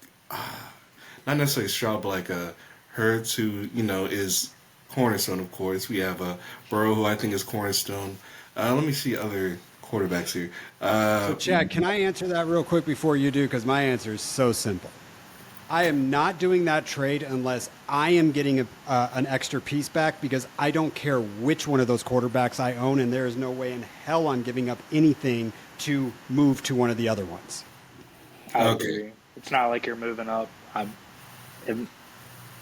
not necessarily Stroud, but like a Hurts who is cornerstone. Of course, we have a Burrow who I think is cornerstone. Let me see other quarterbacks here. So, Chad, can I answer that real quick before you do? Because my answer is so simple. I am not doing that trade unless I am getting an extra piece back because I don't care which one of those quarterbacks I own, and there is no way in hell I'm giving up anything to move to one of the other ones. I Okay, agree. It's not like you're moving up. If,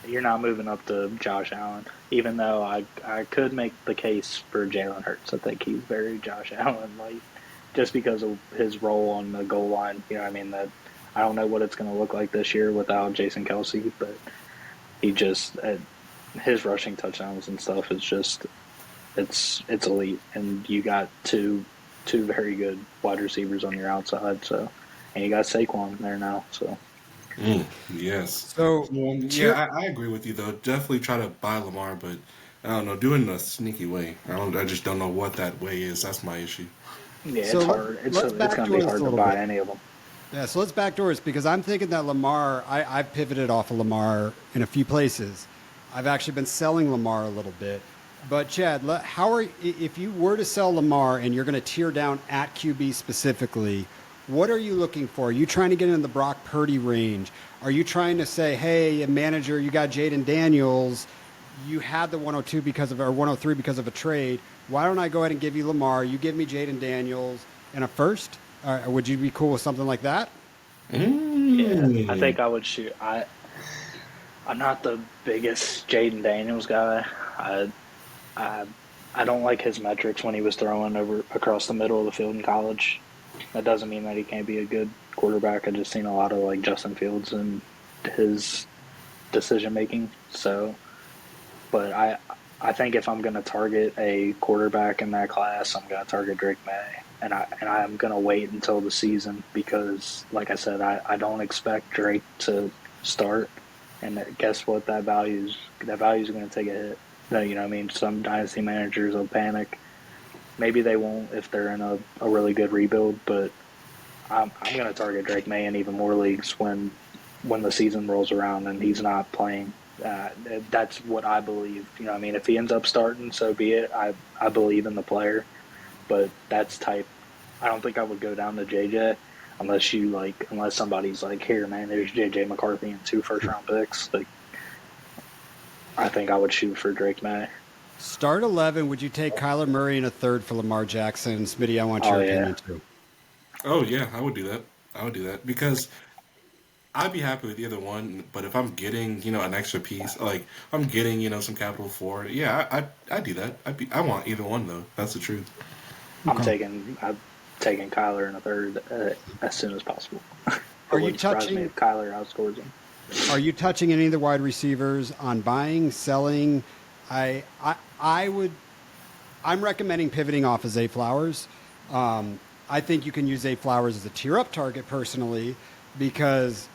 you're not moving up to Josh Allen, even though I could make the case for Jalen Hurts. I think he's very Josh Allen like just because of his role on the goal line. You know what I mean? That I don't know what it's going to look like this year without Jason Kelsey, but he just his rushing touchdowns and stuff is just it's elite, and you got two very good wide receivers on your outside. So, and you got Saquon there now. So, yes. So, tier, Yeah, I agree with you though. Definitely try to buy Lamar, but I don't know, do it in a sneaky way. I just don't know what that way is. That's my issue. yeah, so it's hard. let's It's going to be backdoor this a hard to little buy bit. any of them. Yeah, so let's backdoor this because I'm thinking that Lamar, I've pivoted off of Lamar in a few places. I've actually been selling Lamar a little bit. But Chad, if you were to sell Lamar and you're going to tear down at QB specifically, what are you looking for? Are you trying to get in the Brock Purdy range? Are you trying to say, hey, a manager, you got Jaden Daniels, you had the 102 or 103 because of a trade. Why don't I go ahead and give you Lamar? You give me Jaden Daniels and a first. Would you be cool with something like that? Yeah, I Mm. think I would shoot. I'm not the biggest Jaden Daniels guy. I I don't like his metrics when he was throwing over across the middle of the field in college. That doesn't mean that he can't be a good quarterback. I just seen a lot of like Justin Fields and his decision making. So, but I think if I'm going to target a quarterback in that class, I'm going to target Drake May, and I'm going to wait until the season because, like I said, I don't expect Drake to start, and guess what? That value's going to take a hit. You know what I mean? Some dynasty managers will panic. Maybe they won't if they're in a really good rebuild, but I'm going to target Drake May in even more leagues when the season rolls around and he's not playing. Uh, that's what I believe. You know, what I mean, if he ends up starting, so be it. I believe in the player, but that's type. I don't think I would go down to JJ unless somebody's like, here, man, there's JJ McCarthy and 2 first-round picks. Like, I think I would shoot for Drake May. Start 11. Would you take Kyler Murray in a third for Lamar Jackson? Smitty, I want Oh your yeah, opinion too. Oh yeah, I would do that. I would do that because I'd be happy with either one. But if I'm getting, an extra piece, like I'm getting, some capital for it, yeah, I do that. I want either one though. That's the truth. Okay. I'm taking Kyler in a third as soon as possible. It Are you wouldn't surprise me touching? if Kyler outscores him. Are you touching any of the wide receivers on buying, selling? I would. I'm recommending pivoting off of Zay Flowers. I think you can use Zay Flowers as a tier up target personally because,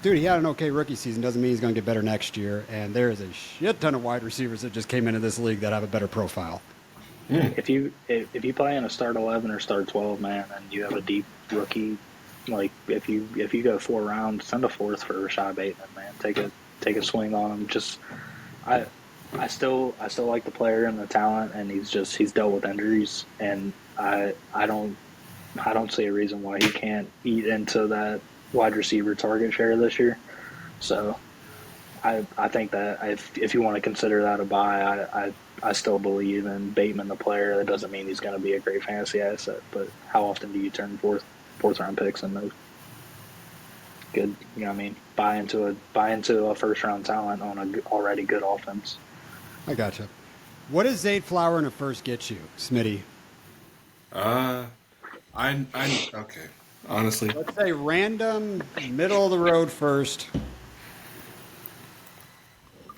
dude, he had an okay rookie season. Doesn't mean he's going to get better next year. And there is a shit ton of wide receivers that just came into this league that have a better profile. If you play in a start 11 or start 12, man, and you have a deep rookie, like if you go 4 rounds, send a fourth for Rashad Bateman, man. Take a swing on him. Just I still like the player and the talent, and he's dealt with injuries, and I don't see a reason why he can't eat into that wide receiver target share this year. So I think that if you want to consider that a buy, I still believe in Bateman the player. That doesn't mean he's going to be a great fantasy asset, but how often do you turn fourth round picks in those good? You know what I mean? Buy into a first round talent on a already good offense. I gotcha. What does Zay Flower in a first get you, Smitty? I okay. Honestly, Let's say random, middle of the road first.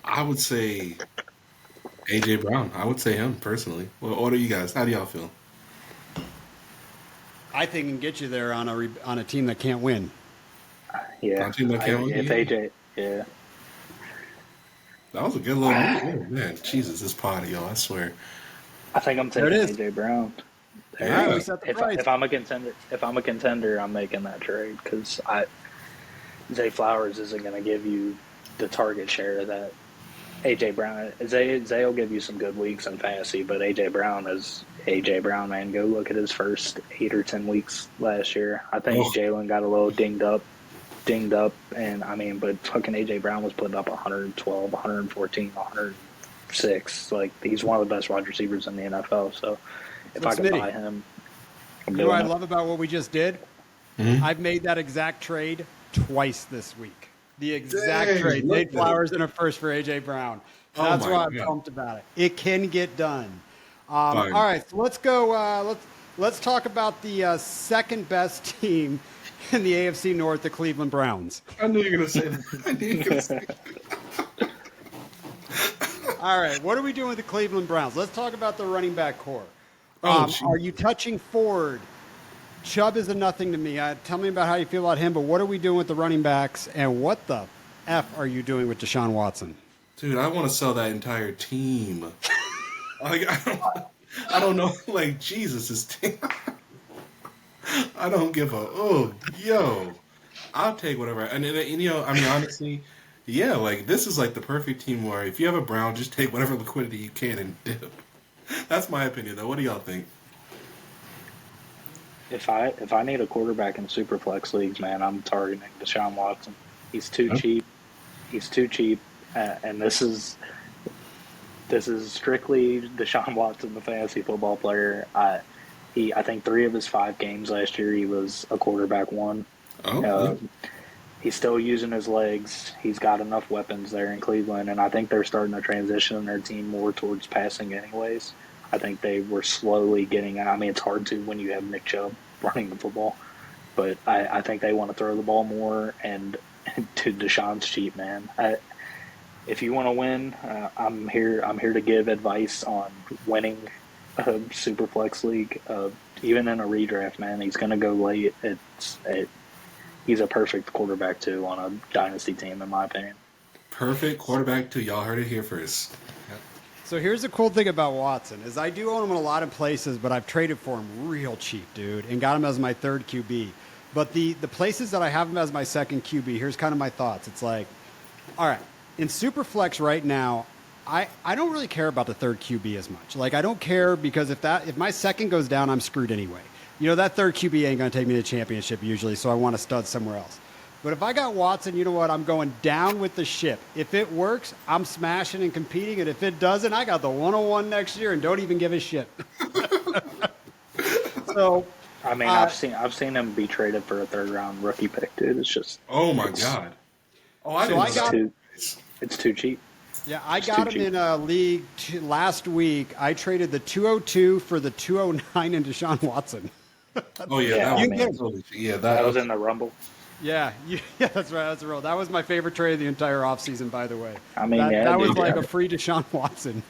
I would say AJ Brown. I would say him personally. Well, what do you guys? How do y'all feel? I think can get you there on a team that can't win. Yeah, if AJ, yeah. That was a good little move. Oh, man. Jesus, this potty, yo, I swear. I think I'm taking AJ Brown. Yeah. If I'm a contender, I'm making that trade because Zay Flowers isn't going to give you the target share that AJ Brown. Zay will give you some good weeks in fantasy, but AJ Brown is AJ Brown, man. Go look at his first 8 or 10 weeks last year. I think Jalen got a little dinged up, and I mean, but fucking AJ Brown was putting up 112, 114, 106. Like, he's one of the best wide receivers in the NFL. So if I can buy him, you know what I love about what we just did? Mm-hmm. I've made that exact trade twice this week. The exact trade. Zay Flowers and a first for AJ Brown. That's why I'm pumped about it. It can get done. All right, so let's go. Let's talk about the second best team in the AFC North, the Cleveland Browns. I knew you were going to say that. All right, what are we doing with the Cleveland Browns? Let's talk about the running back core. Are you touching Ford? Chubb is a nothing to me. Tell me about how you feel about him, but what are we doing with the running backs, and what the F are you doing with Deshaun Watson? Dude, I want to sell that entire team. Like, I don't know. Like, Jesus, this team. I don't give I'll take whatever. And I mean, honestly, yeah, like, this is like the perfect team where if you have a Brown, just take whatever liquidity you can and dip. That's my opinion, though. What do y'all think? If I need a quarterback in super flex leagues, man, I'm targeting Deshaun Watson. He's too cheap. He's too cheap, and this is strictly Deshaun Watson, the fantasy football player. I think 3 of his 5 games last year he was a quarterback one. He's still using his legs. He's got enough weapons there in Cleveland, and I think they're starting to transition their team more towards passing anyways. I think they were slowly getting – I mean, it's hard to when you have Nick Chubb running the football, but I think they want to throw the ball more, and to Deshaun's cheap, man. If you want to win, I'm here to give advice on winning a Superflex league, even in a redraft, man. He's going to go late. He's a perfect quarterback, too, on a Dynasty team, in my opinion. Perfect quarterback, too. Y'all heard it here first. So here's the cool thing about Watson is I do own him in a lot of places, but I've traded for him real cheap, dude, and got him as my third QB. But the places that I have him as my second QB, here's kind of my thoughts. It's like, all right, in Superflex right now, I don't really care about the third QB as much. Like I don't care because if my second goes down, I'm screwed anyway. You know, that third QB ain't going to take me to the championship usually, so I want to stud somewhere else. But if I got Watson, you know what? I'm going down with the ship. If it works, I'm smashing and competing. And if it doesn't, I got the 101 next year and don't even give a shit. So, I mean, I've seen him be traded for a third round rookie pick, dude. It's just Oh my god. Oh, I So didn't I know got- that. it's too cheap. yeah, I It's got too him cheap. in a league last week. I traded the 202 for the 209 in Deshaun Watson. Oh yeah, Yeah, that I was mean, totally, yeah, That was in the Rumble. Yeah, that's right. That's real. That was my favorite trade of the entire offseason, by the way. I mean, that was dude, like a free Deshaun Watson.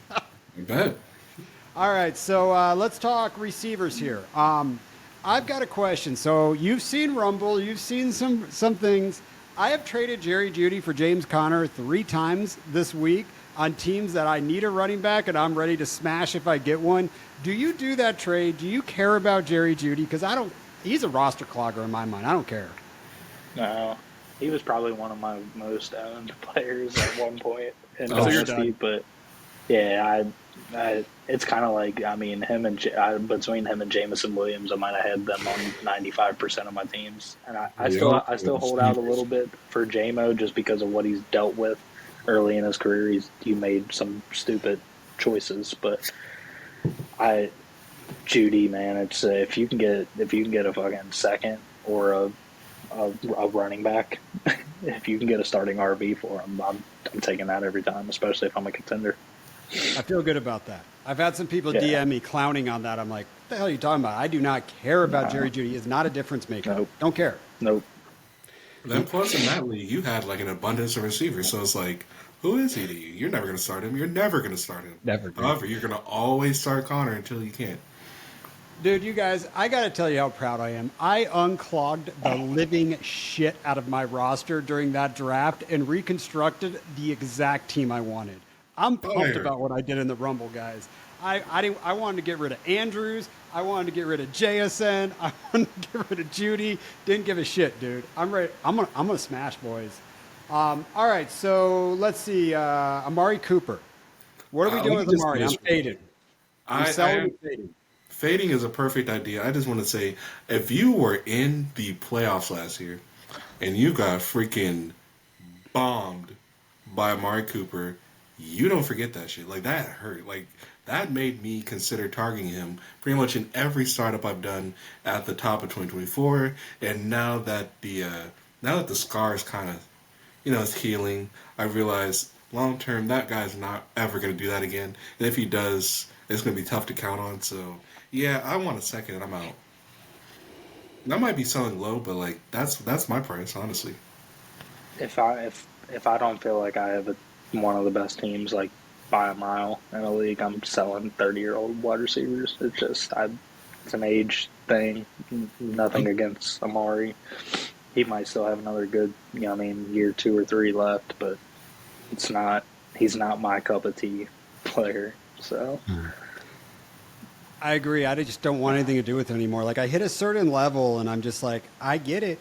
I bet. All right, so let's talk receivers here. I've got a question. So you've seen Rumble, you've seen some things. I have traded Jerry Jeudy for James Conner 3 times this week on teams that I need a running back and I'm ready to smash if I get one. Do you do that trade? Do you care about Jerry Jeudy? Because I don't. He's a roster clogger in my mind. I don't care. No, he was probably one of my most owned players at one point in Oh, so you're Dynasty. But yeah, it's kind of like between him and Jamison Williams, I might have had them on 95% of my teams, and I still hold out a little bit for JMO just because of what he's dealt with early in his career. He made some stupid choices, but Judy, man, it's if you can get a fucking second or a running back, if you can get a starting RB for him, I'm taking that every time, especially if I'm a contender. I feel good about that. I've had some people Yeah. DM me clowning on that. I'm like, what the hell are you talking about? I do not care about Jerry Jeudy. He is not a difference maker. Nope. Don't care. Nope. Then plus in that league, you had like an abundance of receivers, so it's like, who is he to you? You're never going to start him. You're never going to start him. Never. However, you're going to always start Connor until you can't. Dude, you guys, I got to tell you how proud I am. I unclogged the living shit out of my roster during that draft and reconstructed the exact team I wanted. I'm pumped Fire. about what I did in the Rumble, guys. I wanted to get rid of Andrews. I wanted to get rid of JSN. I wanted to get rid of Judy. Didn't give a shit, dude. I'm ready. I'm gonna smash, boys. All right, so let's see. Amari Cooper. What are we doing let with me just Amari? I'm finish. faded. I'm selling and fading. Fading is a perfect idea. I just want to say, if you were in the playoffs last year and you got freaking bombed by Amari Cooper, you don't forget that shit. Like, that hurt. Like, that made me consider targeting him pretty much in every startup I've done at the top of 2024. And now that the scar is kind of, it's healing, I realize long term that guy's not ever going to do that again. And if he does, it's going to be tough to count on. So, yeah, I want a second and I'm out. That might be selling low, but like that's my price, honestly. If I don't feel like I have one of the best teams like by a mile in a league, I'm selling 30-year-old wide receivers. It's just it's an age thing. Nothing against Amari. He might still have another good, year 2 or 3 left, but he's not my cup of tea player. So I agree. I just don't want anything to do with it anymore. Like I hit a certain level, and I'm just like, I get it.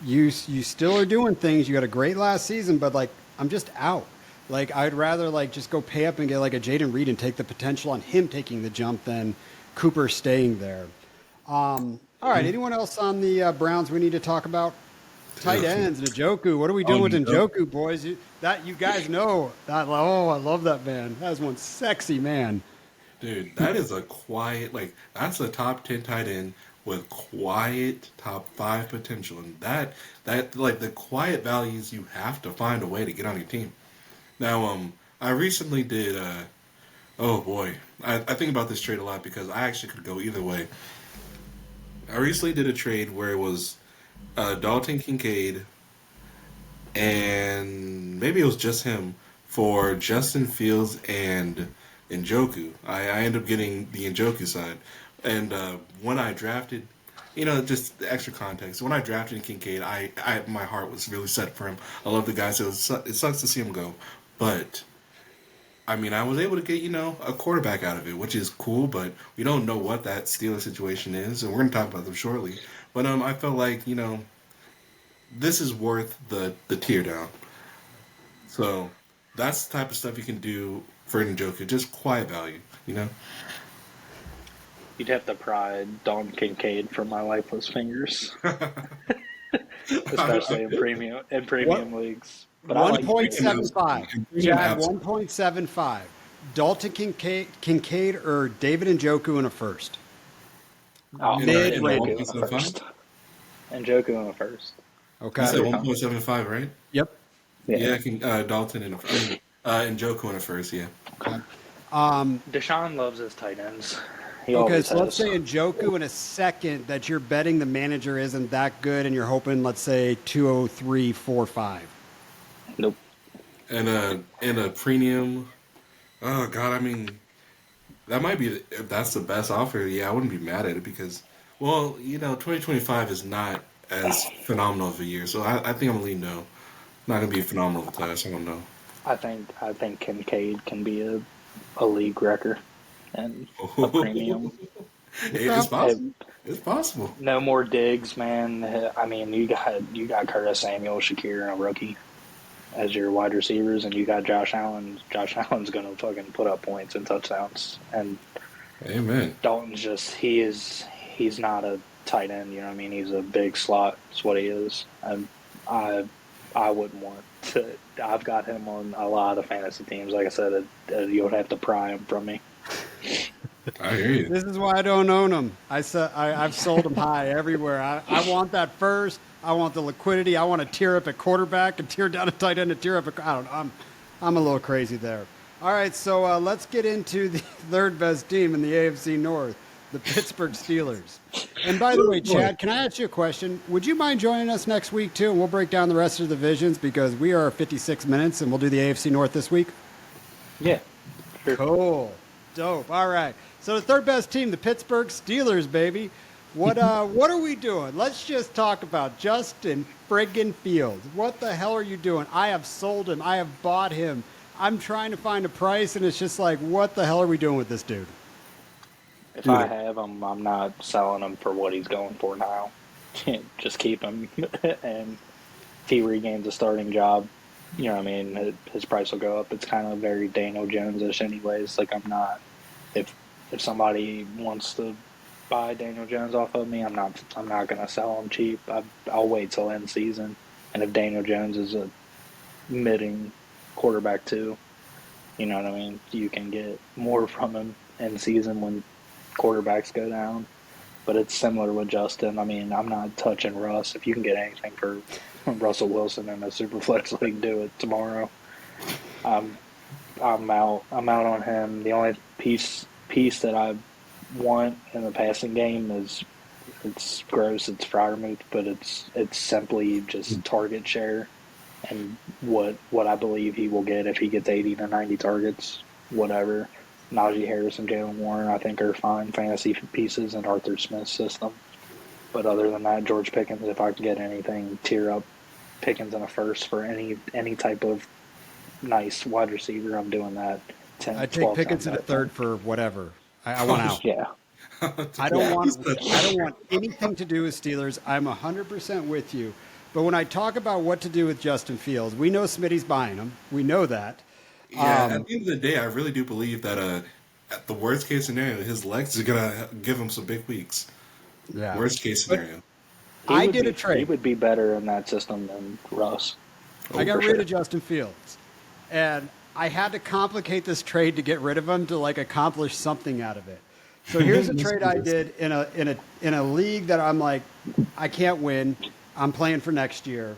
You still are doing things. You had a great last season, but like I'm just out. Like I'd rather like just go pay up and get like a Jaden Reed and take the potential on him taking the jump than Cooper staying there. All right. Anyone else on the Browns we need to talk about? Tight ends, Njoku. What are we doing with Njoku, boys? You guys know that. Oh, I love that man. That is one sexy man. Dude, that is a quiet, that's a top 10 tight end with quiet top 5 potential. And that the quiet values, you have to find a way to get on your team. Now, I recently did, oh boy, I think about this trade a lot because I actually could go either way. I recently did a trade where it was Dalton Kincaid and maybe it was just him for Justin Fields and Njoku. I ended up getting the Njoku side. And when I drafted, just the extra context. When I drafted Kincaid, my heart was really set for him. I love the guy, so it sucks to see him go. But I mean, I was able to get, a quarterback out of it, which is cool, but we don't know what that Steelers situation is, and we're going to talk about them shortly. But I felt like, this is worth the tear down. So that's the type of stuff you can do for Njoku, just quiet value, you know? You'd have to pry Dalton Kincaid from my lifeless fingers, especially in premium leagues. But I like 1.75. Chad, Absolutely. 1.75. Dalton Kincaid or David Njoku in a first. oh, Mid-range. Njoku in a first. Njoku in a first. Okay. You said 1.75, right? Yep. Yeah, I can, Dalton and Njoku in a first, yeah. Okay. Deshaun loves his tight ends. He Okay, always so has. let's say Njoku in a second that you're betting the manager isn't that good and you're hoping, let's say, 203.45. Nope. And a premium, oh, God, I mean, that might be, if that's the best offer, yeah, I wouldn't be mad at it because, well, 2025 is not as phenomenal of a year, so I think I'm going to leave no. Not going to be a phenomenal class, I don't know. I think Kincaid can be a league wrecker and a premium. It's possible. It's possible. No more Diggs, man. I mean, you got Curtis Samuel, Shakir, and a rookie as your wide receivers, and you got Josh Allen. Josh Allen's going to fucking put up points and touchdowns. And Amen. Dalton's he's not a tight end. You know what I mean? He's a big slot. That's what he is. And I wouldn't want to. I've got him on a lot of fantasy teams. Like I said, you would have to pry him from me. I hear you. This is why I don't own them. I've sold them high everywhere. I want that first. I want the liquidity. I want to tear up at quarterback and tear down a tight end and tear up I don't know. I'm a little crazy there. All right, so let's get into the third best team in the AFC North, the Pittsburgh Steelers. And by the way, Chad, can I ask you a question? Would you mind joining us next week, too? And we'll break down the rest of the divisions because we are 56 minutes, and we'll do the AFC North this week. Yeah, sure. Cool. Dope. All right. So the third best team, the Pittsburgh Steelers, baby. What are we doing? Let's just talk about Justin friggin' Fields. What the hell are you doing? I have sold him. I have bought him. I'm trying to find a price, and it's just like, what the hell are we doing with this dude? If I have him, I'm not selling him for what he's going for now. Just keep him, and if he regains a starting job, you know what I mean, his price will go up. It's kind of very Daniel Jones-ish anyways. Like, I'm not, if somebody wants to buy Daniel Jones off of me, I'm not going to sell him cheap. I'll wait till end season. And if Daniel Jones is a midding quarterback too, you know what I mean, you can get more from him end season when quarterbacks go down. But it's similar with Justin. I mean, I'm not touching Russ. If you can get anything for Russell Wilson in a Superflex league, do it tomorrow. I'm out. I'm out on him. The only piece that I want in the passing game is, it's gross, it's Freiermuth, but it's simply just target share and what I believe he will get if he gets 80 to 90 targets, whatever. Najee Harris and Jalen Warren, I think, are fine fantasy pieces in Arthur Smith's system. But other than that, George Pickens, if I can get anything, tear up Pickens in a first for any type of nice wide receiver, I'm doing that. I take Pickens in a third for whatever. I want out. Yeah. I don't want anything to do with Steelers. I'm 100% with you. But when I talk about what to do with Justin Fields, we know Smitty's buying him. We know that. Yeah, at the end of the day, I really do believe that at the worst case scenario, his legs are gonna give him some big weeks. Yeah. Worst case scenario. I did a trade. He would be better in that system than Russ. I got rid of Justin Fields, and I had to complicate this trade to get rid of him to accomplish something out of it. So here's a trade I did in a league that I'm like, I can't win. I'm playing for next year.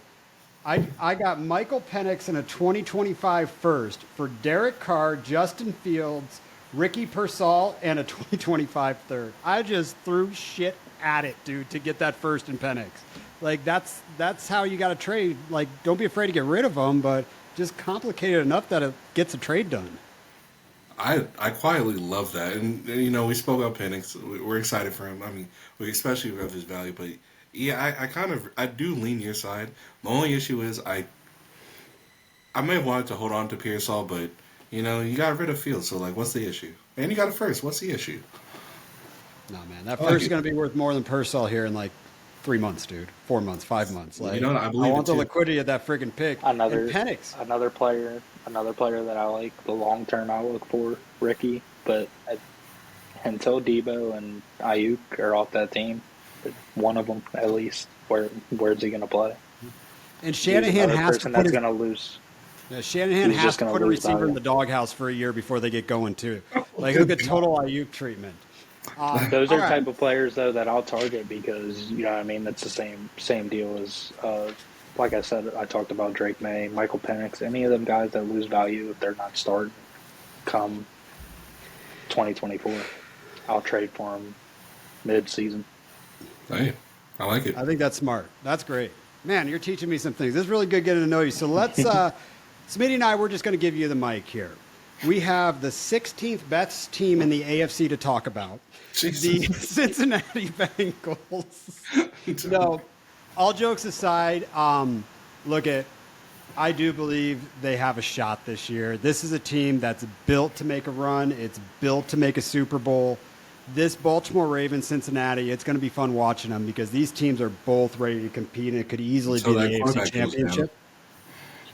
I got Michael Penix in a 2025 first for Derek Carr, Justin Fields, Ricky Pearsall, and a 2025 third. I just threw shit at it, dude, to get that first in Penix. That's how you got to trade. Don't be afraid to get rid of them, but just complicate it enough that it gets a trade done. I quietly love that, and we spoke about Penix. We're excited for him. I mean, we especially love his value, but yeah, I do lean your side. My only issue is I may have wanted to hold on to Pearsall, but You got rid of Fields, so like, what's the issue? And you got a first. What's the issue? No, man, that I like first is it. going to be worth more than Purcell here in like 3 months, dude. 4 months, 5 months. Like, I I believe it want the too. liquidity of that friggin' pick. And Another Penix. another player that I like the long term outlook for Ricky, but until Debo and Ayuk are off that team, one of them at least, where's he going to play? And He's Shanahan another has to person put that's his going to lose. Shanahan He's has just to going put to a lose receiver in value. the doghouse for a year before they get going too. Like he'll Good get total Ayuk treatment. Those All are right. type of players though that I'll target because you know what I mean. That's the same deal as like I said. I talked about Drake May, Michael Penix, any of them guys that lose value if they're not starting come 2024. I'll trade for them mid season. Hey, I like it. I think that's smart. That's great. Man, you're teaching me some things. This is really good getting to know you. So let's, Smitty and I, we're just going to give you the mic here. We have the 16th best team in the AFC to talk about, the Jesus. Cincinnati Bengals. No, all jokes aside, I do believe they have a shot this year. This is a team that's built to make a run. It's built to make a Super Bowl. This Baltimore Ravens, Cincinnati, it's going to be fun watching them because these teams are both ready to compete, and it could easily Until be the that AFC quarterback goes down. Championship.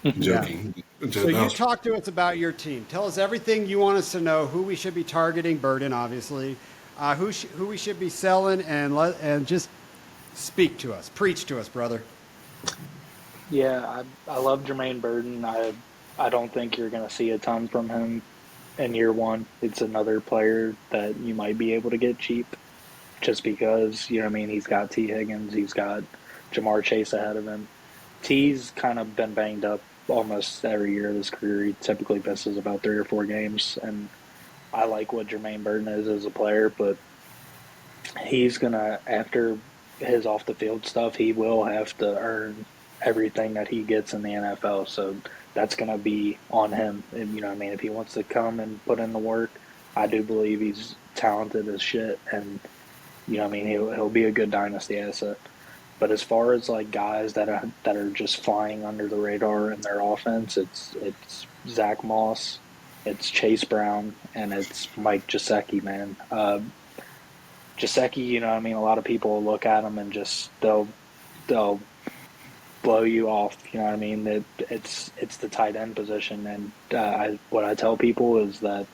Yeah. Joking. So That you was talk to us about your team. Tell us everything you want us to know. Who we should be targeting, Burden, obviously. Who we should be selling, and just speak to us, preach to us, brother. Yeah, I love Jermaine Burton. I don't think you're going to see a ton from him in year one. It's another player that you might be able to get cheap just because, you know what I mean, he's got T. Higgins, he's got Jamar Chase ahead of him. T's kind of been banged up almost every year of his career. He typically misses about 3 or 4 games, and I like what Jermaine Burton is as a player, but he's going to, after his off the field stuff, he will have to earn everything that he gets in the NFL. So that's going to be on him. And, you know what I mean? If he wants to come and put in the work, I do believe he's talented as shit. And, you know what I mean? He'll be a good dynasty asset. But as far as like guys that are just flying under the radar in their offense, it's Zach Moss, it's Chase Brown, and it's Mike Gesicki, man. Gesicki, you know what I mean? A lot of people will look at him and just they'll blow you off. You know what I mean? That it's the tight end position, and what I tell people is that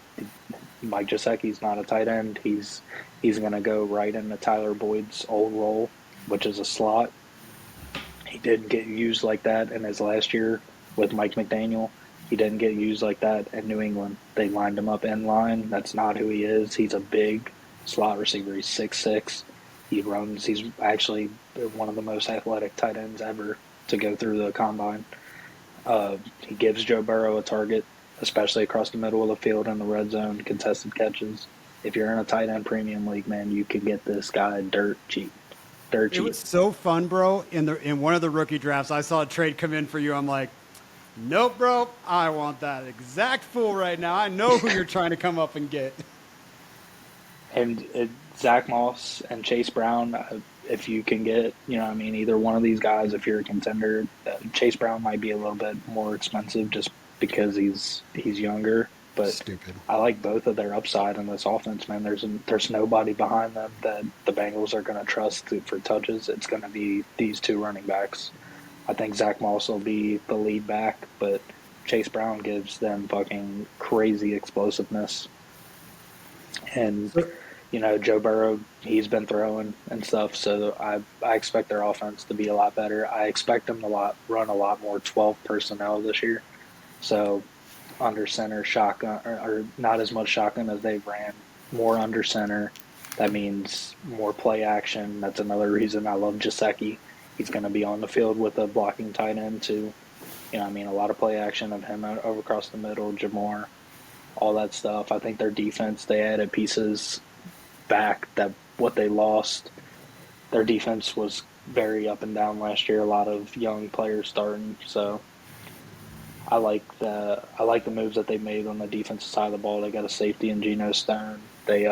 Mike Gesicki's not a tight end. He's going to go right into Tyler Boyd's old role, which is a slot. He didn't get used like that in his last year with Mike McDaniel. He didn't get used like that in New England. They lined him up in line. That's not who he is. He's a big slot receiver. He's 6'6". He runs. He's actually one of the most athletic tight ends ever to go through the combine. He gives Joe Burrow a target, especially across the middle of the field in the red zone, contested catches. If you're in a tight end premium league, man, you can get this guy dirt cheap. Dirt It cheap. was so fun, bro. In one of the rookie drafts, I saw a trade come in for you. I'm like, nope, bro. I want that exact fool right now. I know who you're trying to come up and get. And Zach Moss and Chase Brown, if you can get, you know what I mean, either one of these guys, if you're a contender, Chase Brown might be a little bit more expensive just because he's younger. But Stupid. I like both of their upside in this offense, man. There's nobody behind them that the Bengals are going to trust for touches. It's going to be these two running backs. I think Zach Moss will be the lead back, but Chase Brown gives them fucking crazy explosiveness. And, you know, Joe Burrow, he's been throwing and stuff, so I expect their offense to be a lot better. I expect them to run a lot more 12 personnel this year. So under center shotgun, or not as much shotgun as they ran, more under center. That means more play action. That's another reason I love Gesicki. He's going to be on the field with a blocking tight end too. You know, I mean, a lot of play action of him over across the middle, Jamar, all that stuff. I think their defense, they added pieces back that what they lost. Their defense was very up and down last year. A lot of young players starting, so I like the moves that they made on the defensive side of the ball. They got a safety in Geno Stone. They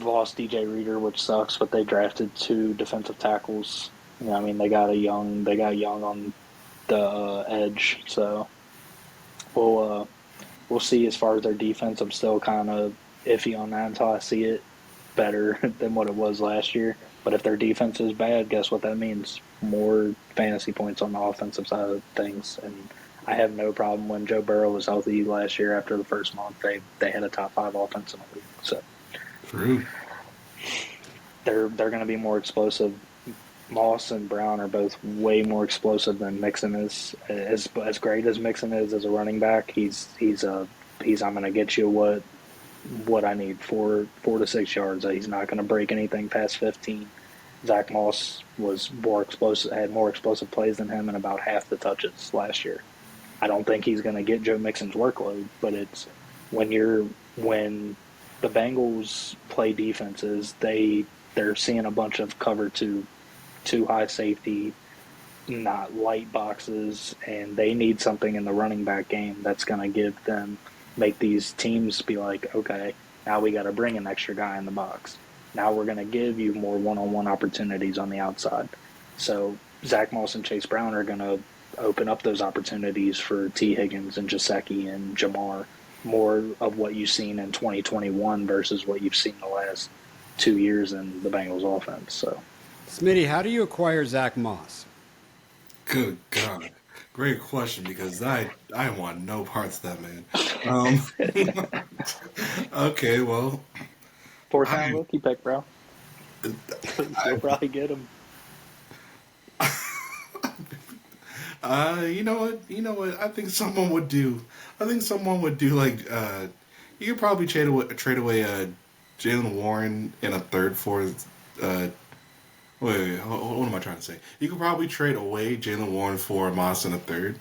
lost DJ Reader, which sucks, but they drafted 2 defensive tackles. You know, I mean, they got young on the edge, so We'll we'll see. As far as their defense, I'm still kind of iffy on that until I see it better than what it was last year. But if their defense is bad, guess what that means? More fantasy points on the offensive side of things. And I have no problem when Joe Burrow was healthy last year. After the first month, they had a top 5 offense in the league. So True. they're going to be more explosive. Moss and Brown are both way more explosive than Mixon is. As great as Mixon is as a running back, he's I'm going to get you what I need, 4 to 6 yards. He's not going to break anything past 15. Zach Moss was more explosive, had more explosive plays than him in about half the touches last year. I don't think he's going to get Joe Mixon's workload, but it's when the Bengals play defenses, they're seeing a bunch of cover two high safety, not light boxes, and they need something in the running back game that's going to make these teams be like, okay, now we got to bring an extra guy in the box. Now we're going to give you more one-on-one opportunities on the outside. So Zach Moss and Chase Brown are going to open up those opportunities for T. Higgins and Gesicki and Jamar, more of what you've seen in 2021 versus what you've seen the last 2 years in the Bengals offense. So, Smitty, how do you acquire Zach Moss? Good God. Great question, because I want no parts of that man. Okay, well, 4th-round rookie pick, bro. You'll probably get him. You know what? I think someone would do. Like you could probably trade away Jalen Warren in a third for. Wait, what am I trying to say? You could probably trade away Jalen Warren for Moss in a third.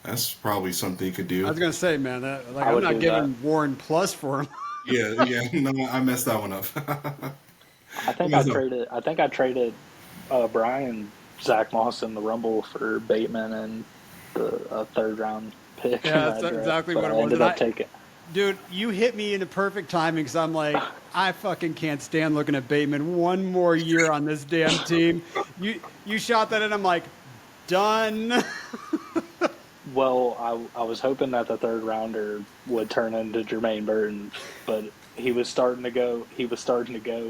That's probably something you could do. I was gonna say, man, I'm not giving Warren plus for him. Yeah. No, I messed that one up. I think I traded Brian Zach Moss in the Rumble for Bateman and the 3rd-round pick. Yeah, that's exactly what it was. I ended up taking. Dude, you hit me in the perfect timing because I'm like, I fucking can't stand looking at Bateman one more year on this damn team. You shot that in, I'm like, done. Well, I was hoping that the 3rd-rounder would turn into Jermaine Burton, but he was starting to go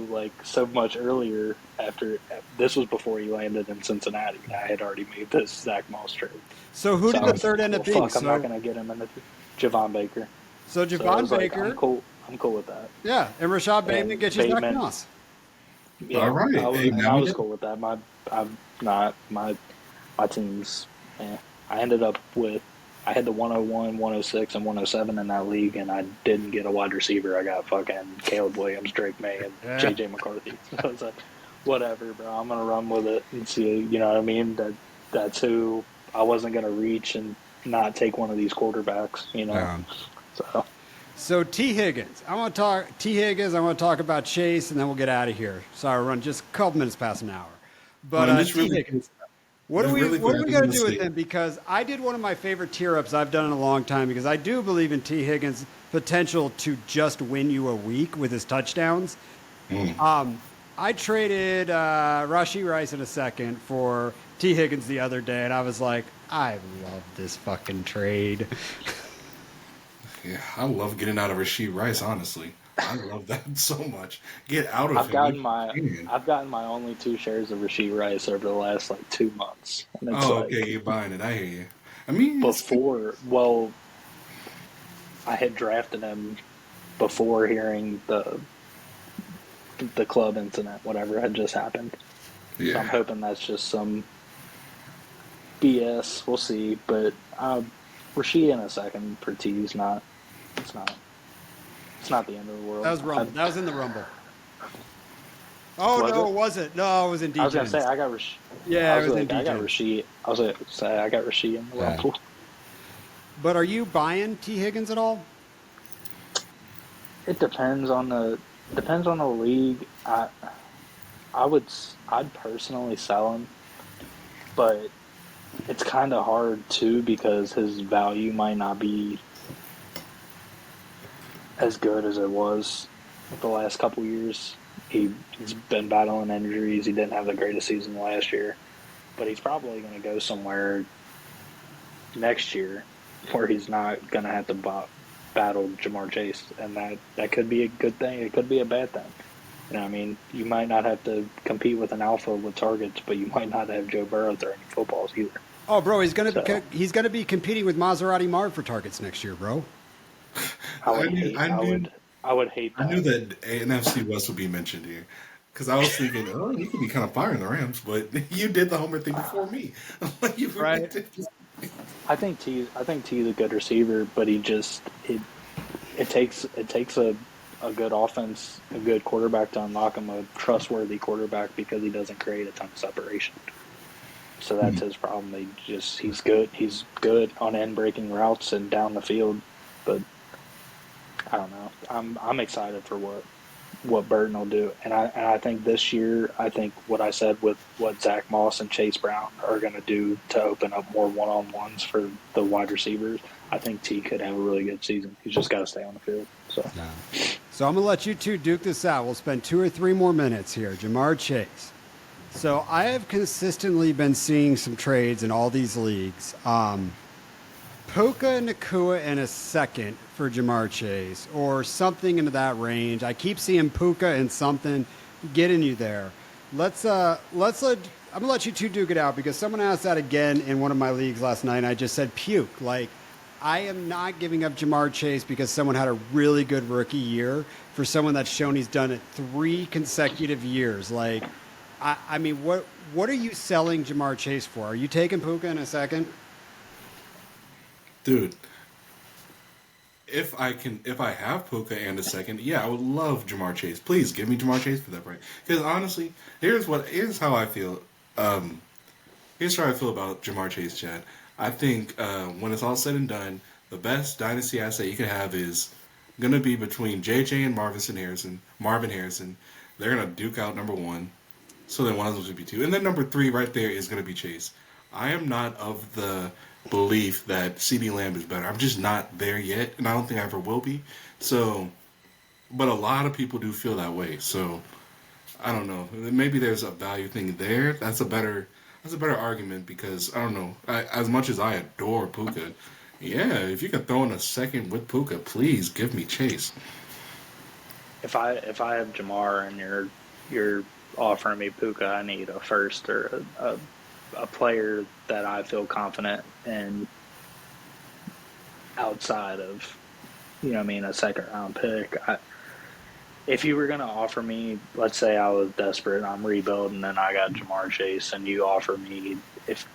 like so much earlier. After this was before he landed in Cincinnati. I had already made this Zach Moss trade. So who did the third end up being? I'm not going to get him in the Javon Baker. So Javon Baker, like, I'm cool with that. Yeah, and Rashad Bateman gets you Zach Moss. Yeah, all right. I was cool with that. My teams. I ended up with. I had the 101, 106, and 107 in that league, and I didn't get a wide receiver. I got fucking Caleb Williams, Drake May, and J.J. McCarthy. So I was like, whatever, bro. I'm gonna run with it and see. You know what I mean? That's who I wasn't gonna reach and not take one of these quarterbacks. You know. So T. Higgins. I want to talk about Chase, and then we'll get out of here. Sorry, we're running just a couple minutes past an hour. But T. Higgins. What are we going to do with him? Because I did one of my favorite tier-ups I've done in a long time, because I do believe in T. Higgins' potential to just win you a week with his touchdowns. I traded Rashee Rice in a second for T. Higgins the other day, and I was like, I love this fucking trade. Yeah, I love getting out of Rashee Rice, honestly. I love that so much. Get out of I've gotten my only 2 shares of Rashee Rice over the last 2 months. And it's okay, you're buying it. I hear you. I mean, I had drafted him before hearing the club incident, whatever had just happened. Yeah. So I'm hoping that's just some BS. We'll see, but Rashee in a second for T is not. It's not the end of the world. That was Rumble. That was in the Rumble. Oh, was it? No, it was in DJs. I was going to say, I got Rashee. Yeah, it was in DJs. I got Rashee. I was going to say, I got Rashee in the Rumble. But are you buying T. Higgins at all? It depends on the league. I'd personally sell him, but it's kind of hard too because his value might not be as good as it was the last couple years. He's been battling injuries. He didn't have the greatest season last year, but he's probably going to go somewhere next year. where he's not going to have to battle Jamar Chase, and that could be a good thing. It could be a bad thing. You know, I mean, you might not have to compete with an alpha with targets, but you might not have Joe Burrow throwing footballs either. Oh, bro, So he's gonna be competing with Maserati Marv for targets next year, bro. I knew, I knew, I would hate I knew that. that NFC West would be mentioned here. Because I was thinking, oh, he could be kind of firing the Rams, but you did the Homer thing before me. You Right. predicted this. I think T's a good receiver, but it takes a good offense, a good quarterback to unlock him, a trustworthy quarterback, because he doesn't create a ton of separation. So that's his problem. He's good. He's good on end breaking routes and down the field, but I don't know. I'm excited for what Burton will do, and I think this year, I think what I said with what Zach Moss and Chase Brown are going to do to open up more one-on-ones for the wide receivers. I think T could have a really good season. He's just got to stay on the field. So Yeah. So I'm gonna let you two duke this out. We'll spend 2 or 3 more minutes here. Jamar Chase. So I have consistently been seeing some trades in all these leagues. Puka Nakua in a second for Jamar Chase, or something into that range. I keep seeing Puka and something getting you there. I'm gonna let you two duke it out, because someone asked that again in one of my leagues last night, and I just said puke. Like, I am not giving up Jamar Chase because someone had a really good rookie year for someone that's shown he's done it 3 consecutive years. Like, I mean, what are you selling Jamar Chase for? Are you taking Puka in a second? Dude, if I have Puka and a second, yeah, I would love Jamar Chase. Please give me Jamar Chase for that price. Because honestly, here's how I feel. Um, Here's how I feel about Jamar Chase, Chad. I think when it's all said and done, the best dynasty asset you can have is going to be between JJ and Marvin Harrison. Marvin Harrison. They're going to duke out number 1. So then one of those would be 2. And then number 3 right there is going to be Chase. I am not of the belief that CeeDee Lamb is better. I'm just not there yet, and I don't think I ever will be. So, but a lot of people do feel that way. So, I don't know. Maybe there's a value thing there. That's a better argument, because I don't know. As much as I adore Puka, yeah, if you could throw in a second with Puka, please give me Chase. if I have Jamar and you're offering me Puka, I need a first or a player that I feel confident in outside of, you know what I mean, a second round pick. If you were going to offer me, let's say I was desperate and I'm rebuilding and I got Jamar Chase, and you offer me, if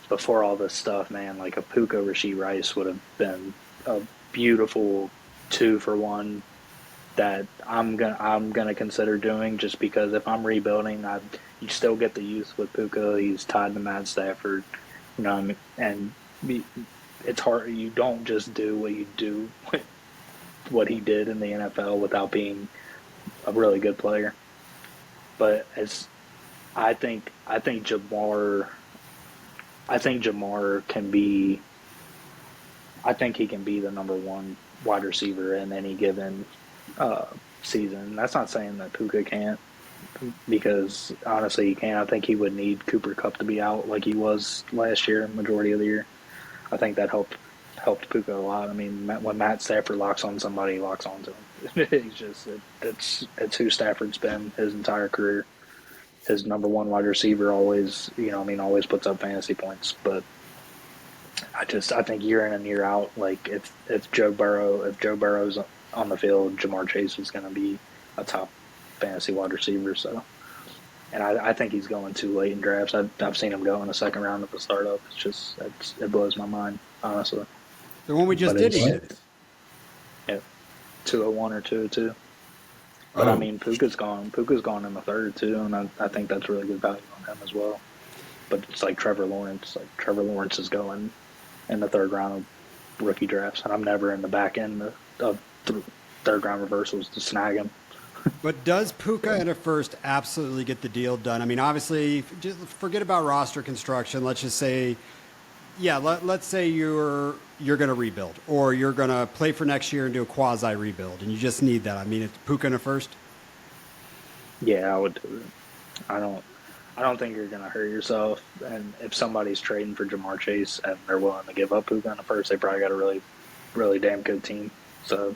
before all this stuff, man, like a Puka Rasheed Rice would have been a beautiful 2-for-1 that I'm gonna consider doing, just because if I'm rebuilding, you still get the youth with Puka. He's tied to Matt Stafford, you know what I mean? And it's hard. You don't just do what you do, what he did in the NFL, without being a really good player. But as I think Jamar can be. I think he can be the number 1 wide receiver in any given season. That's not saying that Puka can't, because honestly he can. I think he would need Cooper Kupp to be out like he was last year, majority of the year. I think that helped Puka a lot. I mean, when Matt Stafford locks on somebody, he locks on to him. He's just it's who Stafford's been his entire career. His number 1 wide receiver always, always puts up fantasy points. But I think year in and year out, like if Joe Burrow's on the field, Jamar Chase is going to be a top fantasy wide receiver. So, and I think he's going too late in drafts. I've seen him go in the second round of the startup. It blows my mind, honestly. The one we just But did, he What? did. yeah, 201 or 202. But I mean, Puka's gone in the third too, and I think that's really good value on him as well. But it's like Trevor Lawrence. Like Trevor Lawrence is going in the third round of rookie drafts, and I'm never in the back end of third round reversals to snag him. But does Puka in a first absolutely get the deal done? I mean, obviously, just forget about roster construction. Let's just say, yeah, let's say you're going to rebuild, or you're going to play for next year and do a quasi rebuild, and you just need that. I mean, it's Puka in a first. Yeah, I would do it. I don't think you're going to hurt yourself. And if somebody's trading for Jamar Chase and they're willing to give up Puka in the first, they probably got a really, really damn good team. So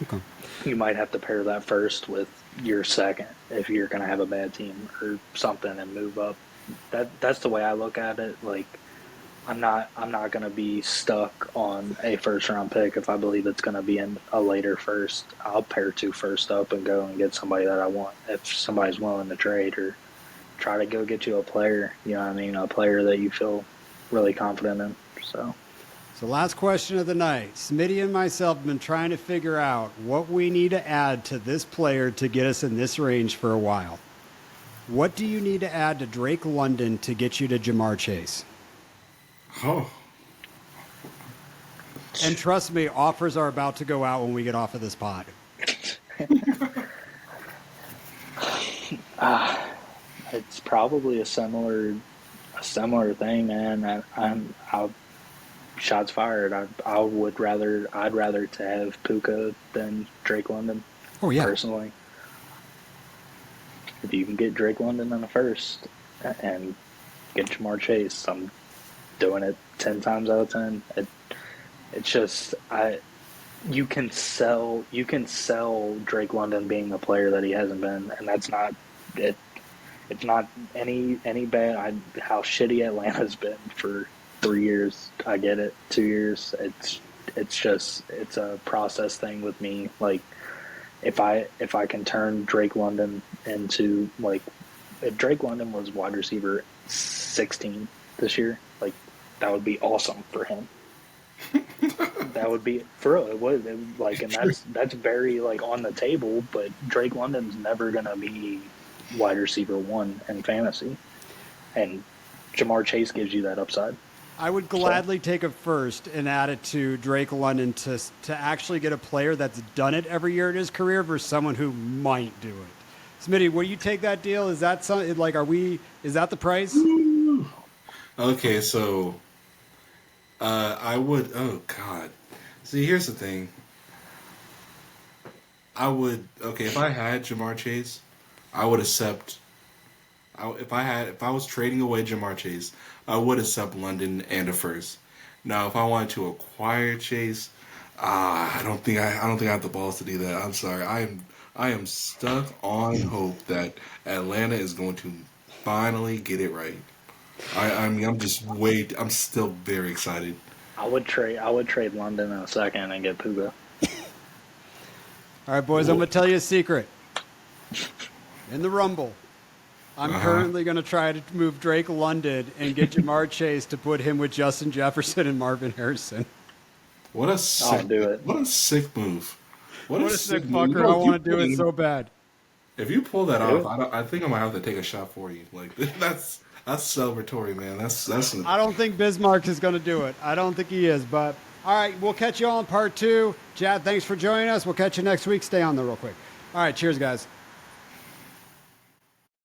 Okay. you might have to pair that first with your second if you're going to have a bad team or something and move up. That's the way I look at it. Like, I'm not going to be stuck on a first round pick if I believe it's going to be in a later first. I'll pair 2 first up and go and get somebody that I want if somebody's willing to trade, or try to go get you a player, you know what I mean, a player that you feel really confident in. So last question of the night. Smitty and myself have been trying to figure out what we need to add to this player to get us in this range for a while. What do you need to add to Drake London to get you to Jamar Chase? Oh, And trust me, offers are about to go out when we get off of this pod. it's probably a similar thing, man. I'll shots fired. I'd rather to have Puka than Drake London. Oh yeah, personally. If you can get Drake London in the first and get Jamar Chase, I'm doing it 10 times out of 10. It's just you can sell Drake London being the player that he hasn't been, and that's not it. It's not any bad. How shitty Atlanta's been for 3 years. I get it. 2 years. It's a process thing with me. Like, if I can turn Drake London into, like, if Drake London was wide receiver 16 this year, like, that would be awesome for him. That would be for real. It would like, and that's very, like, on the table. But Drake London's never gonna be wide receiver 1 in fantasy, and Jamar Chase gives you that upside. I would gladly take a first and add it to Drake London to actually get a player that's done it every year in his career versus someone who might do it. Smitty, will you take that deal? Is that something, like, is that the price? okay. So, I would. Oh God. See, here's the thing. If I had Jamar Chase, I would accept. If I was trading away Jamar Chase, I would accept London and a first. Now, if I wanted to acquire Chase, I don't think I have the balls to do that. I'm sorry. I am stuck on hope that Atlanta is going to finally get it right. I'm still very excited. I would trade London in a second and get Puga. All right, boys, I'm going to tell you a secret. In the Rumble, I'm currently going to try to move Drake London and get Jamar Chase to put him with Justin Jefferson and Marvin Harrison. What a sick, do it. What a sick move. What a sick fucker. I want to do it so bad. If you pull that off, I think I might have to take a shot for you. Like, that's celebratory, man. That's. I don't think Bismarck is going to do it. I don't think he is, but all right, we'll catch you all in part 2. Chad, thanks for joining us. We'll catch you next week. Stay on there real quick. All right, cheers, guys.